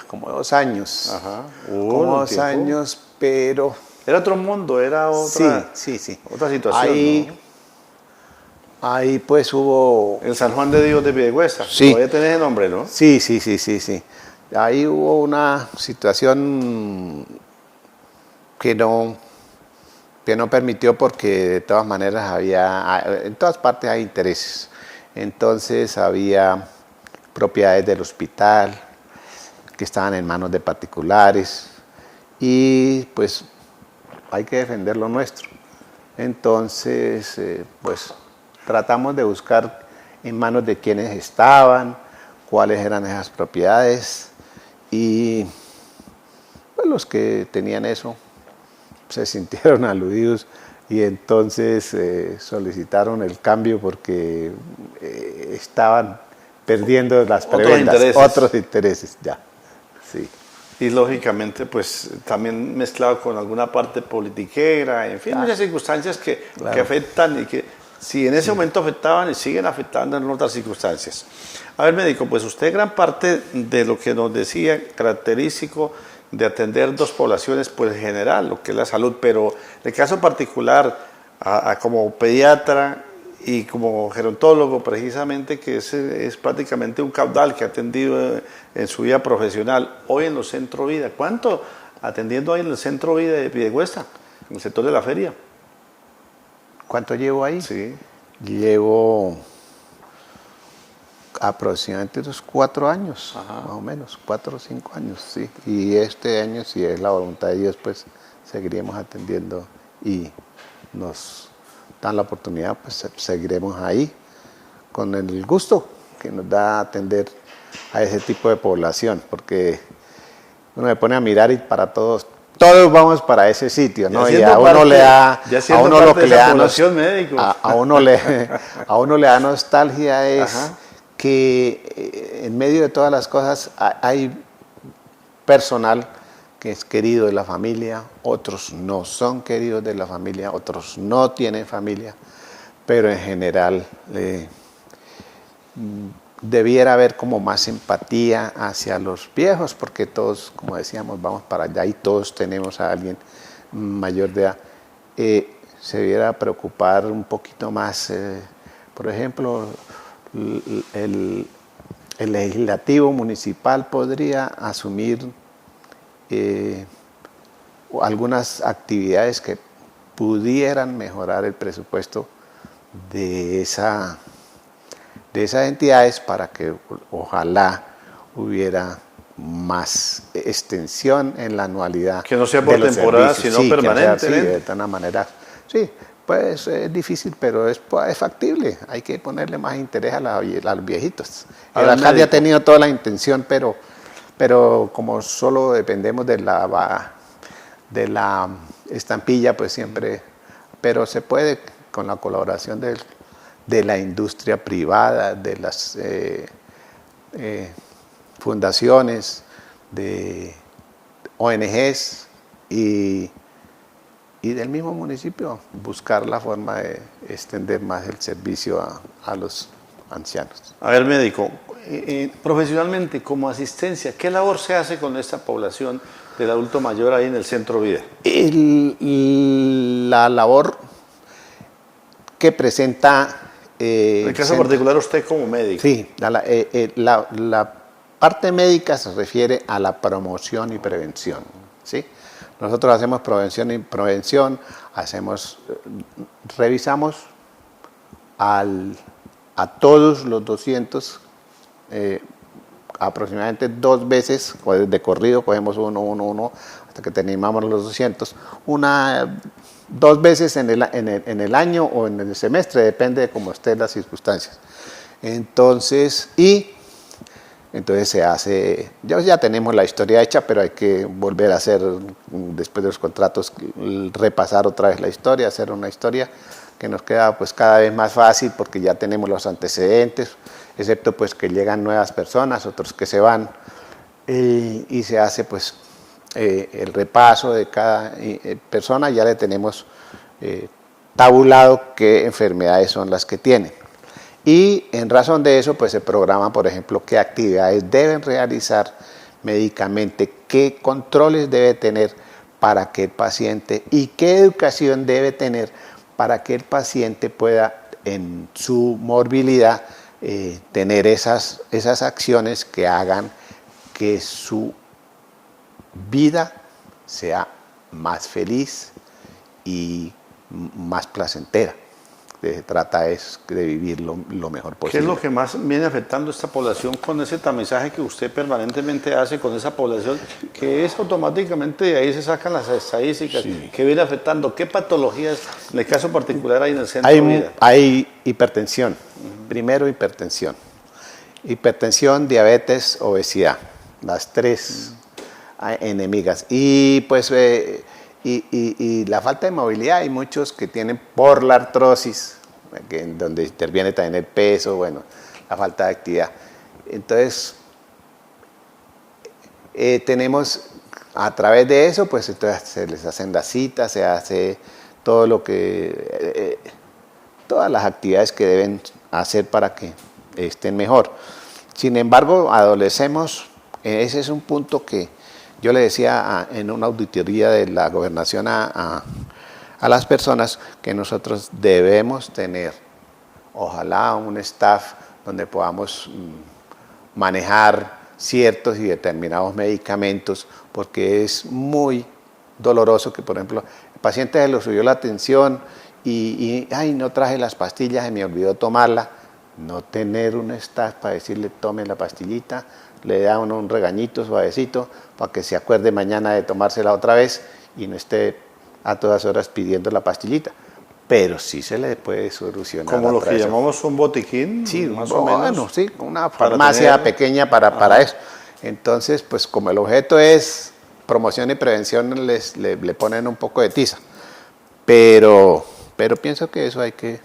como 2 años. Ajá. Como 2 años, pero... Era otro mundo, era otra, sí. otra situación, ahí, ¿no? Ahí pues hubo... El San Juan de Dios de Piedecuesta. Sí. Todavía tenés el nombre, ¿no? Sí. Ahí hubo una situación que no permitió, porque de todas maneras en todas partes hay intereses. Entonces había propiedades del hospital que estaban en manos de particulares y pues hay que defender lo nuestro. Entonces pues tratamos de buscar en manos de quienes estaban, cuáles eran esas propiedades, y pues los que tenían eso se sintieron aludidos y entonces solicitaron el cambio porque estaban perdiendo las prebendas, otros intereses ya. Sí. Y lógicamente, pues también mezclado con alguna parte politiquera, en fin, muchas circunstancias que afectan y que si en ese momento afectaban y siguen afectando en otras circunstancias. A ver, médico, pues usted gran parte de lo que nos decía, característico de atender 2 poblaciones, pues en general, lo que es la salud, pero en el caso particular, como pediatra y como gerontólogo precisamente, que es prácticamente un caudal que ha atendido en su vida profesional, hoy en los Centro Vida. ¿Cuánto atendiendo hoy en el Centro Vida de Piedecuesta, en el sector de la feria? ¿Cuánto llevo ahí? Sí. Llevo aproximadamente unos 4 años, más o menos, 4 o 5 años, sí. Y este año, si es la voluntad de Dios, pues seguiremos atendiendo y nos dan la oportunidad, pues seguiremos ahí con el gusto que nos da atender a ese tipo de población, porque uno me pone a mirar y para todos vamos para ese sitio, ¿no? Y a uno le da, a uno lo que le da, a uno le da nostalgia es que en medio de todas las cosas hay personal que es querido de la familia, otros no son queridos de la familia, otros no tienen familia, pero en general debiera haber como más empatía hacia los viejos, porque todos, como decíamos, vamos para allá y todos tenemos a alguien mayor de edad. Se debiera preocupar un poquito más, por ejemplo, el legislativo municipal podría asumir algunas actividades que pudieran mejorar el presupuesto de esas entidades para que ojalá hubiera más extensión en la anualidad. Que no sea por temporada, sino permanente. Sí, de alguna manera. Sí, pues es difícil, pero es factible. Hay que ponerle más interés a los viejitos. El alcalde ha tenido toda la intención, pero como solo dependemos de la estampilla, pues siempre, pero se puede con la colaboración de la industria privada, de las fundaciones, de ONGs y del mismo municipio, buscar la forma de extender más el servicio a los ancianos. A ver, médico, profesionalmente, como asistencia, ¿qué labor se hace con esta población del adulto mayor ahí en el Centro Vida? La labor que presenta... en el caso particular, usted como médico. Sí, la parte médica se refiere a la promoción y prevención, ¿sí? Nosotros hacemos prevención, revisamos a todos los 200, aproximadamente 2 veces, de corrido cogemos uno, hasta que terminamos los 200, 2 veces en el año o en el semestre, depende de cómo estén las circunstancias. Entonces se hace, ya tenemos la historia hecha, pero hay que volver a hacer, después de los contratos, repasar otra vez la historia, hacer una historia que nos queda pues cada vez más fácil porque ya tenemos los antecedentes, excepto pues que llegan nuevas personas, otros que se van, y se hace pues el repaso de cada persona, ya le tenemos tabulado qué enfermedades son las que tienen. Y en razón de eso, pues se programa, por ejemplo, qué actividades deben realizar médicamente, qué controles debe tener para que el paciente y qué educación debe tener para que el paciente pueda, en su morbilidad, tener esas acciones que hagan que su vida sea más feliz y más placentera. Se trata de vivir lo mejor posible. ¿Qué es lo que más viene afectando a esta población con ese tamizaje que usted permanentemente hace con esa población, que es automáticamente de ahí se sacan las estadísticas, que viene afectando? ¿Qué patologías, en el caso particular, hay en el centro de vida? Hay hipertensión. Primero, hipertensión. Hipertensión, diabetes, obesidad. Las tres enemigas. Y pues y la falta de movilidad, hay muchos que tienen por la artrosis, donde interviene también el peso, bueno, la falta de actividad. Entonces, tenemos, a través de eso, pues entonces se les hacen las citas, se hace todo lo que, todas las actividades que deben hacer para que estén mejor. Sin embargo, adolecemos, ese es un punto que yo le decía en una auditoría de la gobernación a las personas, que nosotros debemos tener, ojalá, un staff donde podamos manejar ciertos y determinados medicamentos, porque es muy doloroso que, por ejemplo, el paciente se le subió la tensión y ay, no traje las pastillas, se me olvidó tomarla. No tener un staff para decirle tome la pastillita, le da uno un regañito suavecito para que se acuerde mañana de tomársela otra vez y no esté a todas horas pidiendo la pastillita. Pero sí se le puede solucionar. Como lo que llamamos un botiquín, sí, más o menos. Bueno, sí, una farmacia pequeña para eso. Entonces, pues como el objeto es promoción y prevención, le ponen un poco de tiza. Pero pienso que eso hay que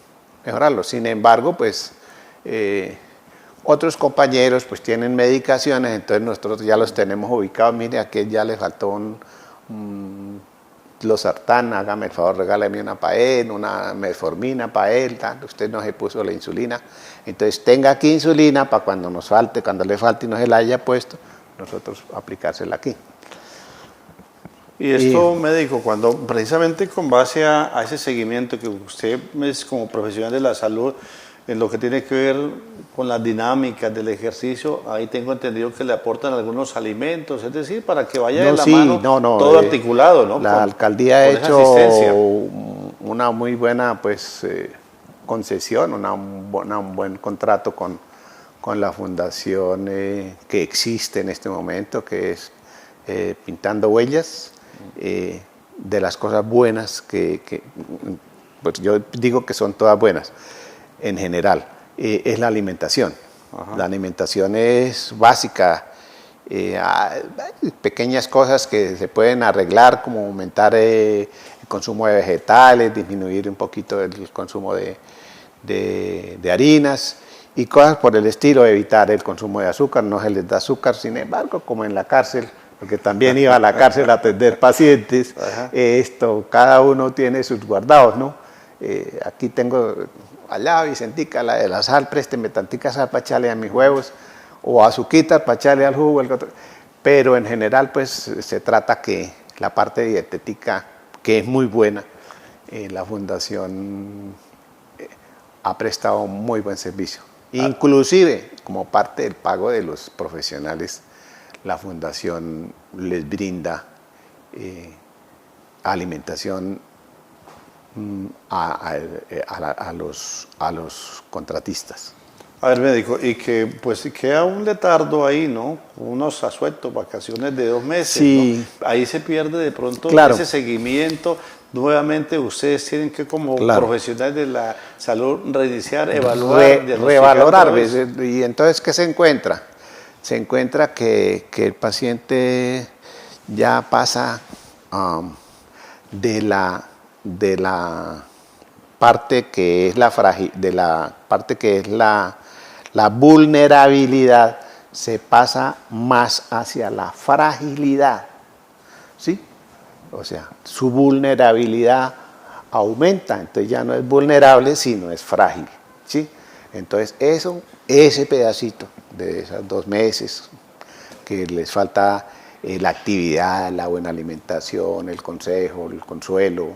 mejorarlo. Sin embargo, pues otros compañeros pues tienen medicaciones, entonces nosotros ya los tenemos ubicados. Mire, a aquel ya le faltó losartán, hágame el favor, regálame una para él, una metformina para él, usted no se puso la insulina, entonces tenga aquí insulina para cuando nos falte, cuando le falte y no se la haya puesto, nosotros aplicársela aquí. Y esto, médico, cuando precisamente con base a ese seguimiento que usted es como profesional de la salud, en lo que tiene que ver con las dinámicas del ejercicio, ahí tengo entendido que le aportan algunos alimentos, es decir, para que vaya de la mano todo articulado, ¿no? La alcaldía ha hecho una muy buena pues, concesión, un buen contrato con la fundación que existe en este momento, que es Pintando Huellas, de las cosas buenas que pues yo digo que son todas buenas. En general, es la alimentación. Ajá. La alimentación es básica. Hay pequeñas cosas que se pueden arreglar, como aumentar el consumo de vegetales, disminuir un poquito el consumo de harinas y cosas por el estilo, evitar el consumo de azúcar. No se les da azúcar, sin embargo, como en la cárcel, porque también iba a la cárcel a atender pacientes, cada uno tiene sus guardados, ¿no? Aquí tengo allá, Vicentica, la de la sal, présteme tantica sal para echarle a mis huevos, o azuquita para echarle al jugo, pero en general pues se trata que la parte dietética, que es muy buena, la fundación ha prestado muy buen servicio. Inclusive, como parte del pago de los profesionales, la fundación les brinda alimentación a los contratistas. A ver, médico, y que pues queda un letardo ahí, ¿no? Unos asuetos, vacaciones de 2 meses, sí. ¿no? Ahí se pierde de pronto ese seguimiento. Nuevamente ustedes tienen que, como profesionales de la salud, reiniciar, evaluar, revalorar. Y entonces, ¿qué se encuentra? Se encuentra que el paciente ya pasa de la parte que es la vulnerabilidad, se pasa más hacia la fragilidad, ¿sí? O sea, su vulnerabilidad aumenta, entonces ya no es vulnerable, sino es frágil, ¿sí? Entonces ese pedacito de esos 2 meses que les falta la actividad, la buena alimentación, el consejo, el consuelo,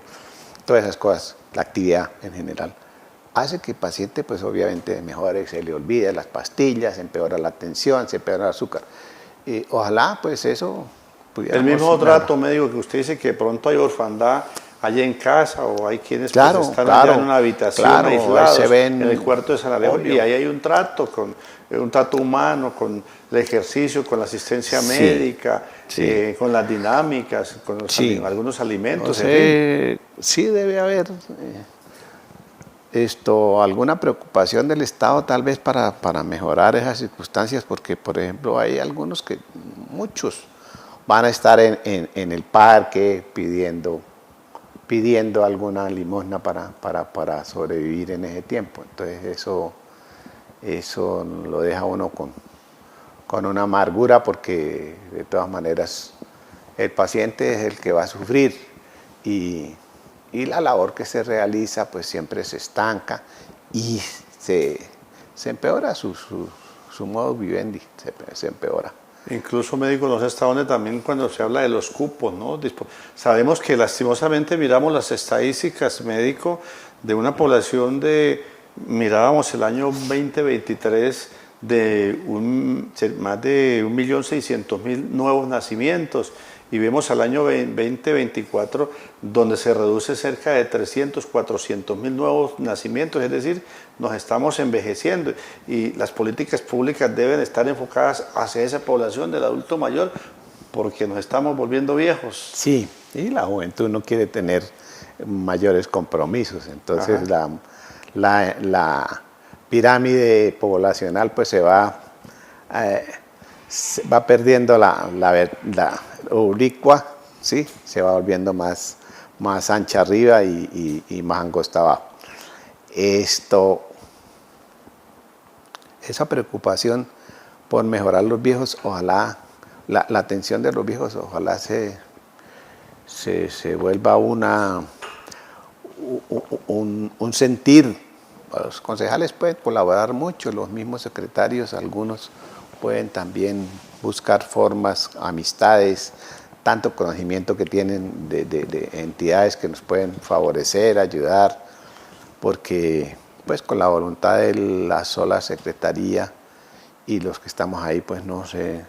todas esas cosas, la actividad en general, hace que el paciente pues obviamente mejore, se le olvide las pastillas, se empeora la tensión, se empeora el azúcar. Ojalá pues eso El mismo trato médico que usted dice que de pronto hay orfandad allá en casa o hay quienes pues, están allá en una habitación aislados en el cuarto de San Alejo y ahí hay un trato humano con el ejercicio, con la asistencia médica, con las dinámicas, con algunos alimentos. Sí debe haber alguna preocupación del Estado tal vez para mejorar esas circunstancias, porque por ejemplo hay algunos que, muchos, van a estar en el parque pidiendo alguna limosna para sobrevivir en ese tiempo. Entonces eso lo deja uno con una amargura, porque de todas maneras el paciente es el que va a sufrir y la labor que se realiza pues siempre se estanca y se empeora su modo vivendi, se empeora. Incluso médico, no sé hasta dónde también cuando se habla de los cupos, ¿no? Sabemos que lastimosamente miramos las estadísticas, médico, de una población mirábamos el año 2023 de más de 1.600.000 nuevos nacimientos y vemos al año 2024 donde se reduce cerca de 300, 400.000 nuevos nacimientos, es decir, nos estamos envejeciendo y las políticas públicas deben estar enfocadas hacia esa población del adulto mayor porque nos estamos volviendo viejos. Sí, y la juventud no quiere tener mayores compromisos, entonces la pirámide poblacional pues se va perdiendo la oblicua, ¿sí? Se va volviendo más ancha arriba y más angosta abajo. Esa preocupación por mejorar los viejos, ojalá, la atención de los viejos, ojalá se vuelva un sentir. Los concejales pueden colaborar mucho, los mismos secretarios, algunos pueden también buscar formas, amistades, tanto conocimiento que tienen de entidades que nos pueden favorecer, ayudar, porque pues con la voluntad de la sola secretaría y los que estamos ahí pues no se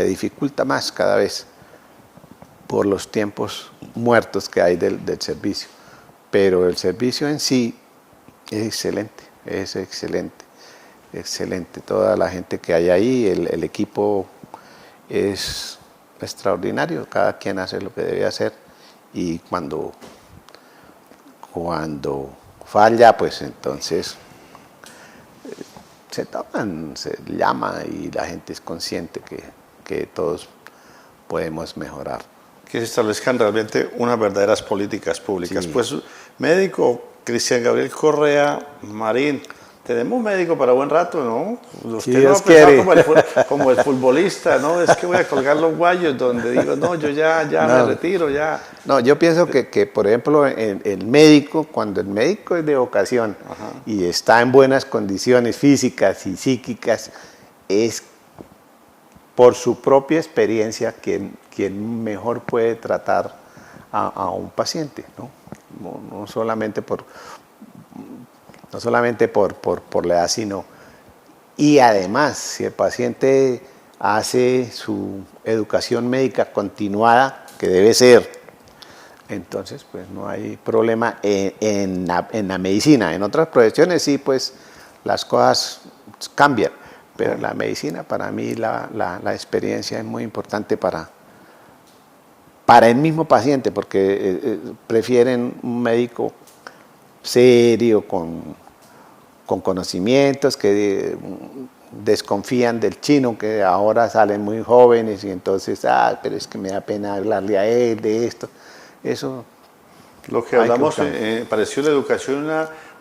dificulta más cada vez por los tiempos muertos que hay del servicio. Pero el servicio en sí es excelente. Toda la gente que hay ahí, el equipo es extraordinario, cada quien hace lo que debe hacer y cuando falla, pues entonces se llama y la gente es consciente que todos podemos mejorar. Que se establezcan realmente unas verdaderas políticas públicas. Sí. Pues médico Cristian Gabriel Correa Marín, tenemos médico para buen rato, ¿no? Usted no ha pensado como el futbolista, ¿no? Es que voy a colgar los guayos donde digo, no, yo ya me retiro, ya. No, yo pienso que por ejemplo, el médico, cuando el médico es de vocación y está en buenas condiciones físicas y psíquicas, es por su propia experiencia quien mejor puede tratar a un paciente, ¿no? No solamente por la edad, sino, y además, si el paciente hace su educación médica continuada, que debe ser, entonces pues no hay problema en la medicina. En otras profesiones sí, pues las cosas cambian, pero en la medicina para mí la experiencia es muy importante para el mismo paciente, porque prefieren un médico serio, con conocimientos, que desconfían del chino, que ahora salen muy jóvenes y entonces, pero es que me da pena hablarle a él de esto. Eso Lo que Hay hablamos, buscar. pareció la educación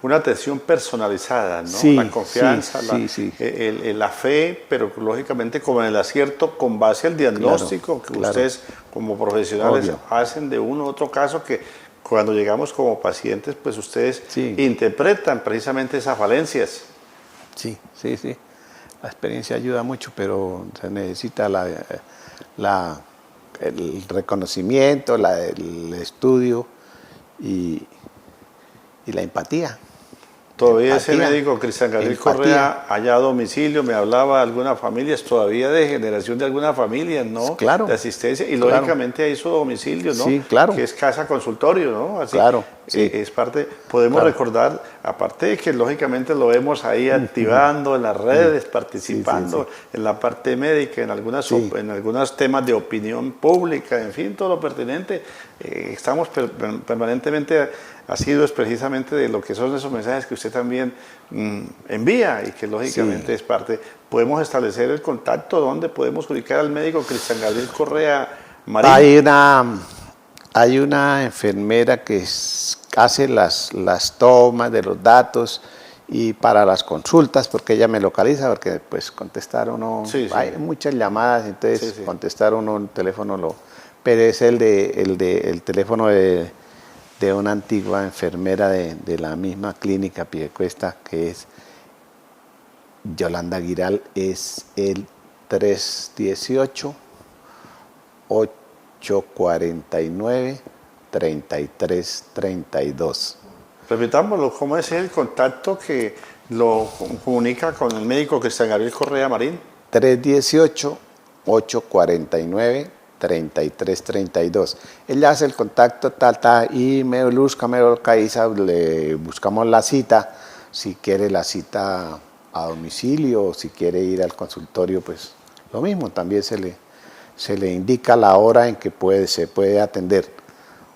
una atención personalizada, ¿no? Sí, La confianza, sí. la fe, pero lógicamente con el acierto, con base al diagnóstico que claro. ustedes como profesionales Obvio. hacen de uno u otro caso, que cuando llegamos como pacientes, pues ustedes Sí. interpretan precisamente esas falencias. Sí. La experiencia ayuda mucho, pero se necesita el reconocimiento, el estudio y la empatía. Todavía ese Empatía. médico, Cristian Gabriel Empatía. Correa, allá a domicilio, me hablaba de algunas familias, todavía de generación de algunas familias, ¿no? Claro. De asistencia, y Claro. lógicamente ahí su domicilio, ¿no? Sí, claro. Que es casa consultorio, ¿no? Así, Claro, sí. es parte, podemos Claro. recordar, aparte de que lógicamente lo vemos ahí activando en las redes, participando en la parte médica, en algunos temas de opinión pública, en fin, todo lo pertinente. Estamos permanentemente asiduos precisamente de lo que son esos mensajes que usted también envía y que lógicamente es parte. Podemos establecer el contacto donde podemos ubicar al médico Cristian Gabriel Correa Marín. Hay una enfermera que hace las tomas de los datos y para las consultas, porque ella me localiza, porque pues contestar uno, hay muchas llamadas, entonces contestar uno el teléfono pero es el teléfono de una antigua enfermera de la misma clínica Piedecuesta, que es Yolanda Giral, es el 318-849-3332. Repitámoslo, ¿cómo es el contacto que lo comunica con el médico Cristian Gabriel Correa Marín? 318-849-3332. Ella hace el contacto, y me busca, le buscamos la cita, si quiere la cita a domicilio o si quiere ir al consultorio, pues lo mismo, también se le indica la hora en que se puede atender,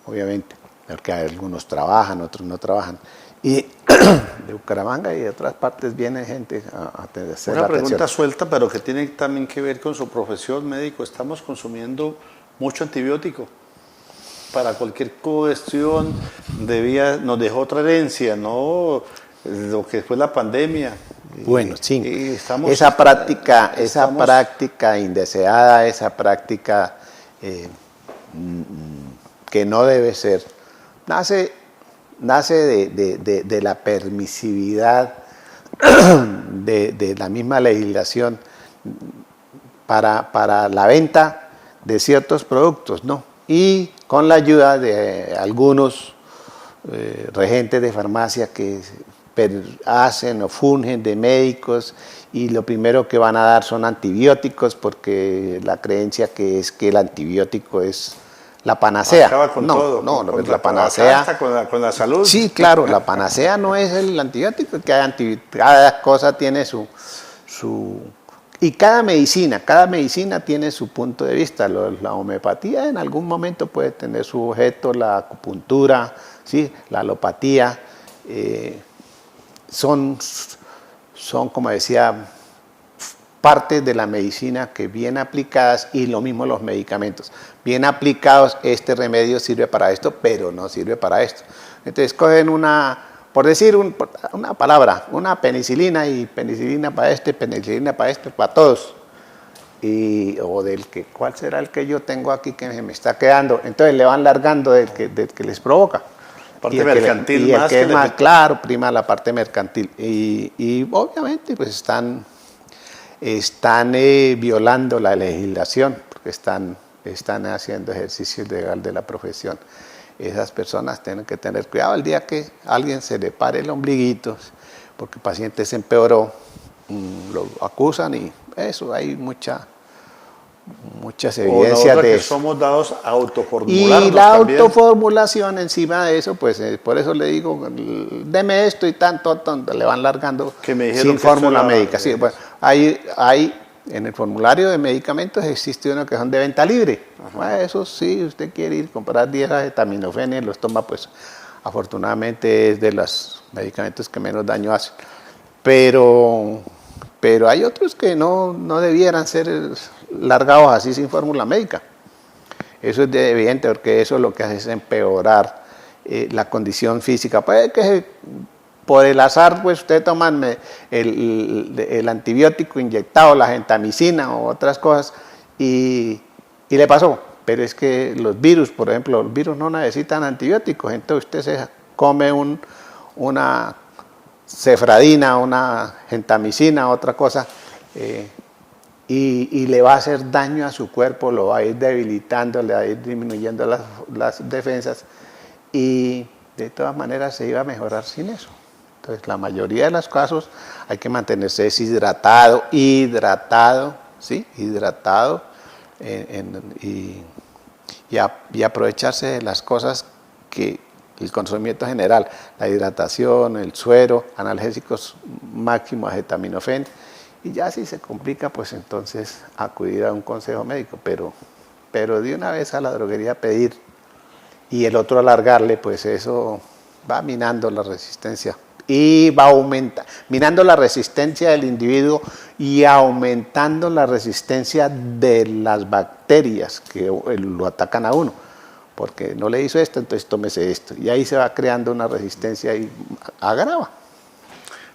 obviamente, porque algunos trabajan, otros no trabajan. Y de Bucaramanga y de otras partes viene gente a hacer la atención. Una pregunta suelta, pero que tiene también que ver con su profesión médico. Estamos consumiendo mucho antibiótico para cualquier cuestión. Nos dejó otra herencia, ¿no? Lo que fue la pandemia. Bueno, sí. Esa práctica indeseada, esa práctica que no debe ser, nace de la permisividad de la misma legislación para la venta de ciertos productos, ¿no? Y con la ayuda de algunos regentes de farmacia que hacen o fungen de médicos, y lo primero que van a dar son antibióticos, porque la creencia que es que el antibiótico es la panacea. Acaba con todo. No, la panacea. Hasta con la salud. Sí, claro, la panacea no es el antibiótico, cada cosa tiene y cada medicina tiene su punto de vista. La homeopatía en algún momento puede tener su objeto, la acupuntura, ¿sí? La alopatía, son, como decía, partes de la medicina que bien aplicadas, y lo mismo los medicamentos. Bien aplicados, este remedio sirve para esto, pero no sirve para esto. Entonces cogen por decir una palabra, una penicilina, y penicilina para penicilina para todos. ¿Cuál será el que yo tengo aquí que me está quedando? Entonces le van largando del que les provoca. Parte mercantil más. Que es más claro, prima la parte mercantil. Y obviamente pues están violando la legislación, porque están haciendo ejercicio ilegal de la profesión. Esas personas tienen que tener cuidado el día que alguien se le pare el ombliguito, porque el paciente se empeoró, lo acusan, y eso hay muchas evidencias de que eso. somos dados a autoformularnos. Y la también. autoformulación encima de eso, pues por eso le digo, deme esto y tanto, le van largando sin fórmula médica. Sí, bueno, hay en el formulario de medicamentos existe uno que son de venta libre. Eso sí, usted quiere ir a comprar 10 acetaminofén y los toma, pues afortunadamente es de los medicamentos que menos daño hacen. Pero hay otros que no debieran ser largados así sin fórmula médica. Eso es evidente, porque eso lo que hace es empeorar la condición física. Puede que por el azar, pues usted toma el antibiótico inyectado, la gentamicina o otras cosas, y le pasó. Pero es que los virus, por ejemplo, los virus no necesitan antibióticos, entonces usted se come una cefradina, una gentamicina, otra cosa, y le va a hacer daño a su cuerpo, lo va a ir debilitando, le va a ir disminuyendo las defensas, y de todas maneras se iba a mejorar sin eso. Entonces, la mayoría de los casos hay que mantenerse deshidratado, ¿sí? Hidratado, y aprovecharse de las cosas que el consumimiento general, la hidratación, el suero, analgésicos máximo, acetaminofén, y ya si se complica, pues entonces acudir a un consejo médico, pero de una vez a la droguería pedir y el otro alargarle, pues eso va minando la resistencia y va minando la resistencia del individuo y aumentando la resistencia de las bacterias que lo atacan a uno. Porque no le hizo esto, entonces tómese esto. Y ahí se va creando una resistencia y agrava.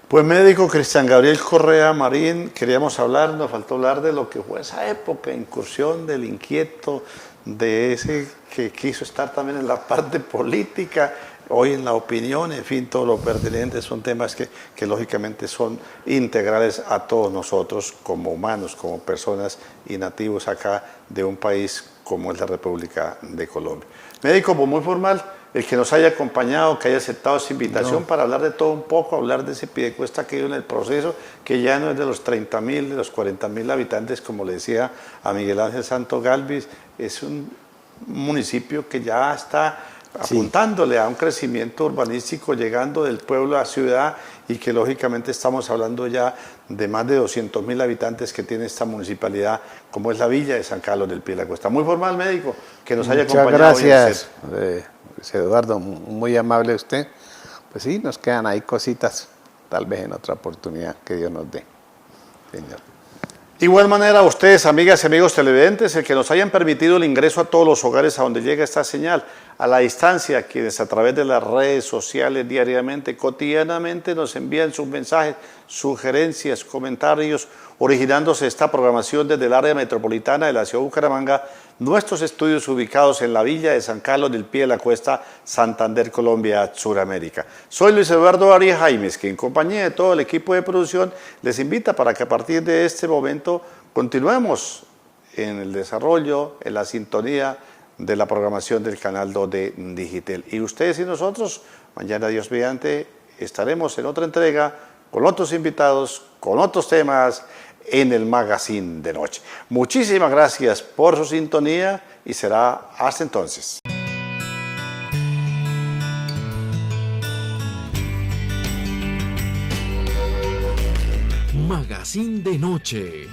Pues médico Cristian Gabriel Correa Marín, queríamos hablar, nos faltó hablar de lo que fue esa época, incursión del inquieto, de ese que quiso estar también en la parte política, hoy en la opinión, en fin, todo lo pertinente, son temas que lógicamente son integrales a todos nosotros como humanos, como personas y nativos acá de un país como es la República de Colombia. Médico, pues muy formal, el que nos haya acompañado, que haya aceptado esa invitación para hablar de todo un poco, hablar de ese Piedecuesta que ha ido en el proceso, que ya no es de los 30.000, de los 40.000 habitantes, como le decía a Miguel Ángel Santo Galvis, es un municipio que ya está apuntándole a un crecimiento urbanístico, llegando del pueblo a ciudad, y que lógicamente estamos hablando ya de más de 200.000 habitantes que tiene esta municipalidad, como es la villa de San Carlos del Piedecuesta. Muy formal, médico, que nos haya acompañado. Muchas gracias, Eduardo, muy amable usted. Pues sí, nos quedan ahí cositas, tal vez en otra oportunidad que Dios nos dé, señor. De igual manera, a ustedes, amigas y amigos televidentes, el que nos hayan permitido el ingreso a todos los hogares a donde llega esta señal, a la distancia, quienes a través de las redes sociales diariamente, cotidianamente nos envían sus mensajes, sugerencias, comentarios, originándose esta programación desde el área metropolitana de la ciudad de Bucaramanga, nuestros estudios ubicados en la villa de San Carlos del Piedecuesta, Santander, Colombia, Suramérica. Soy Luis Eduardo Arias Jaimes, que en compañía de todo el equipo de producción les invita para que a partir de este momento continuemos en el desarrollo, en la sintonía de la programación del canal 2 de Digitel. Y ustedes y nosotros, mañana Dios mediante, estaremos en otra entrega con otros invitados, con otros temas, en el Magazine de Noche. Muchísimas gracias por su sintonía y será hasta entonces. Magazine de Noche.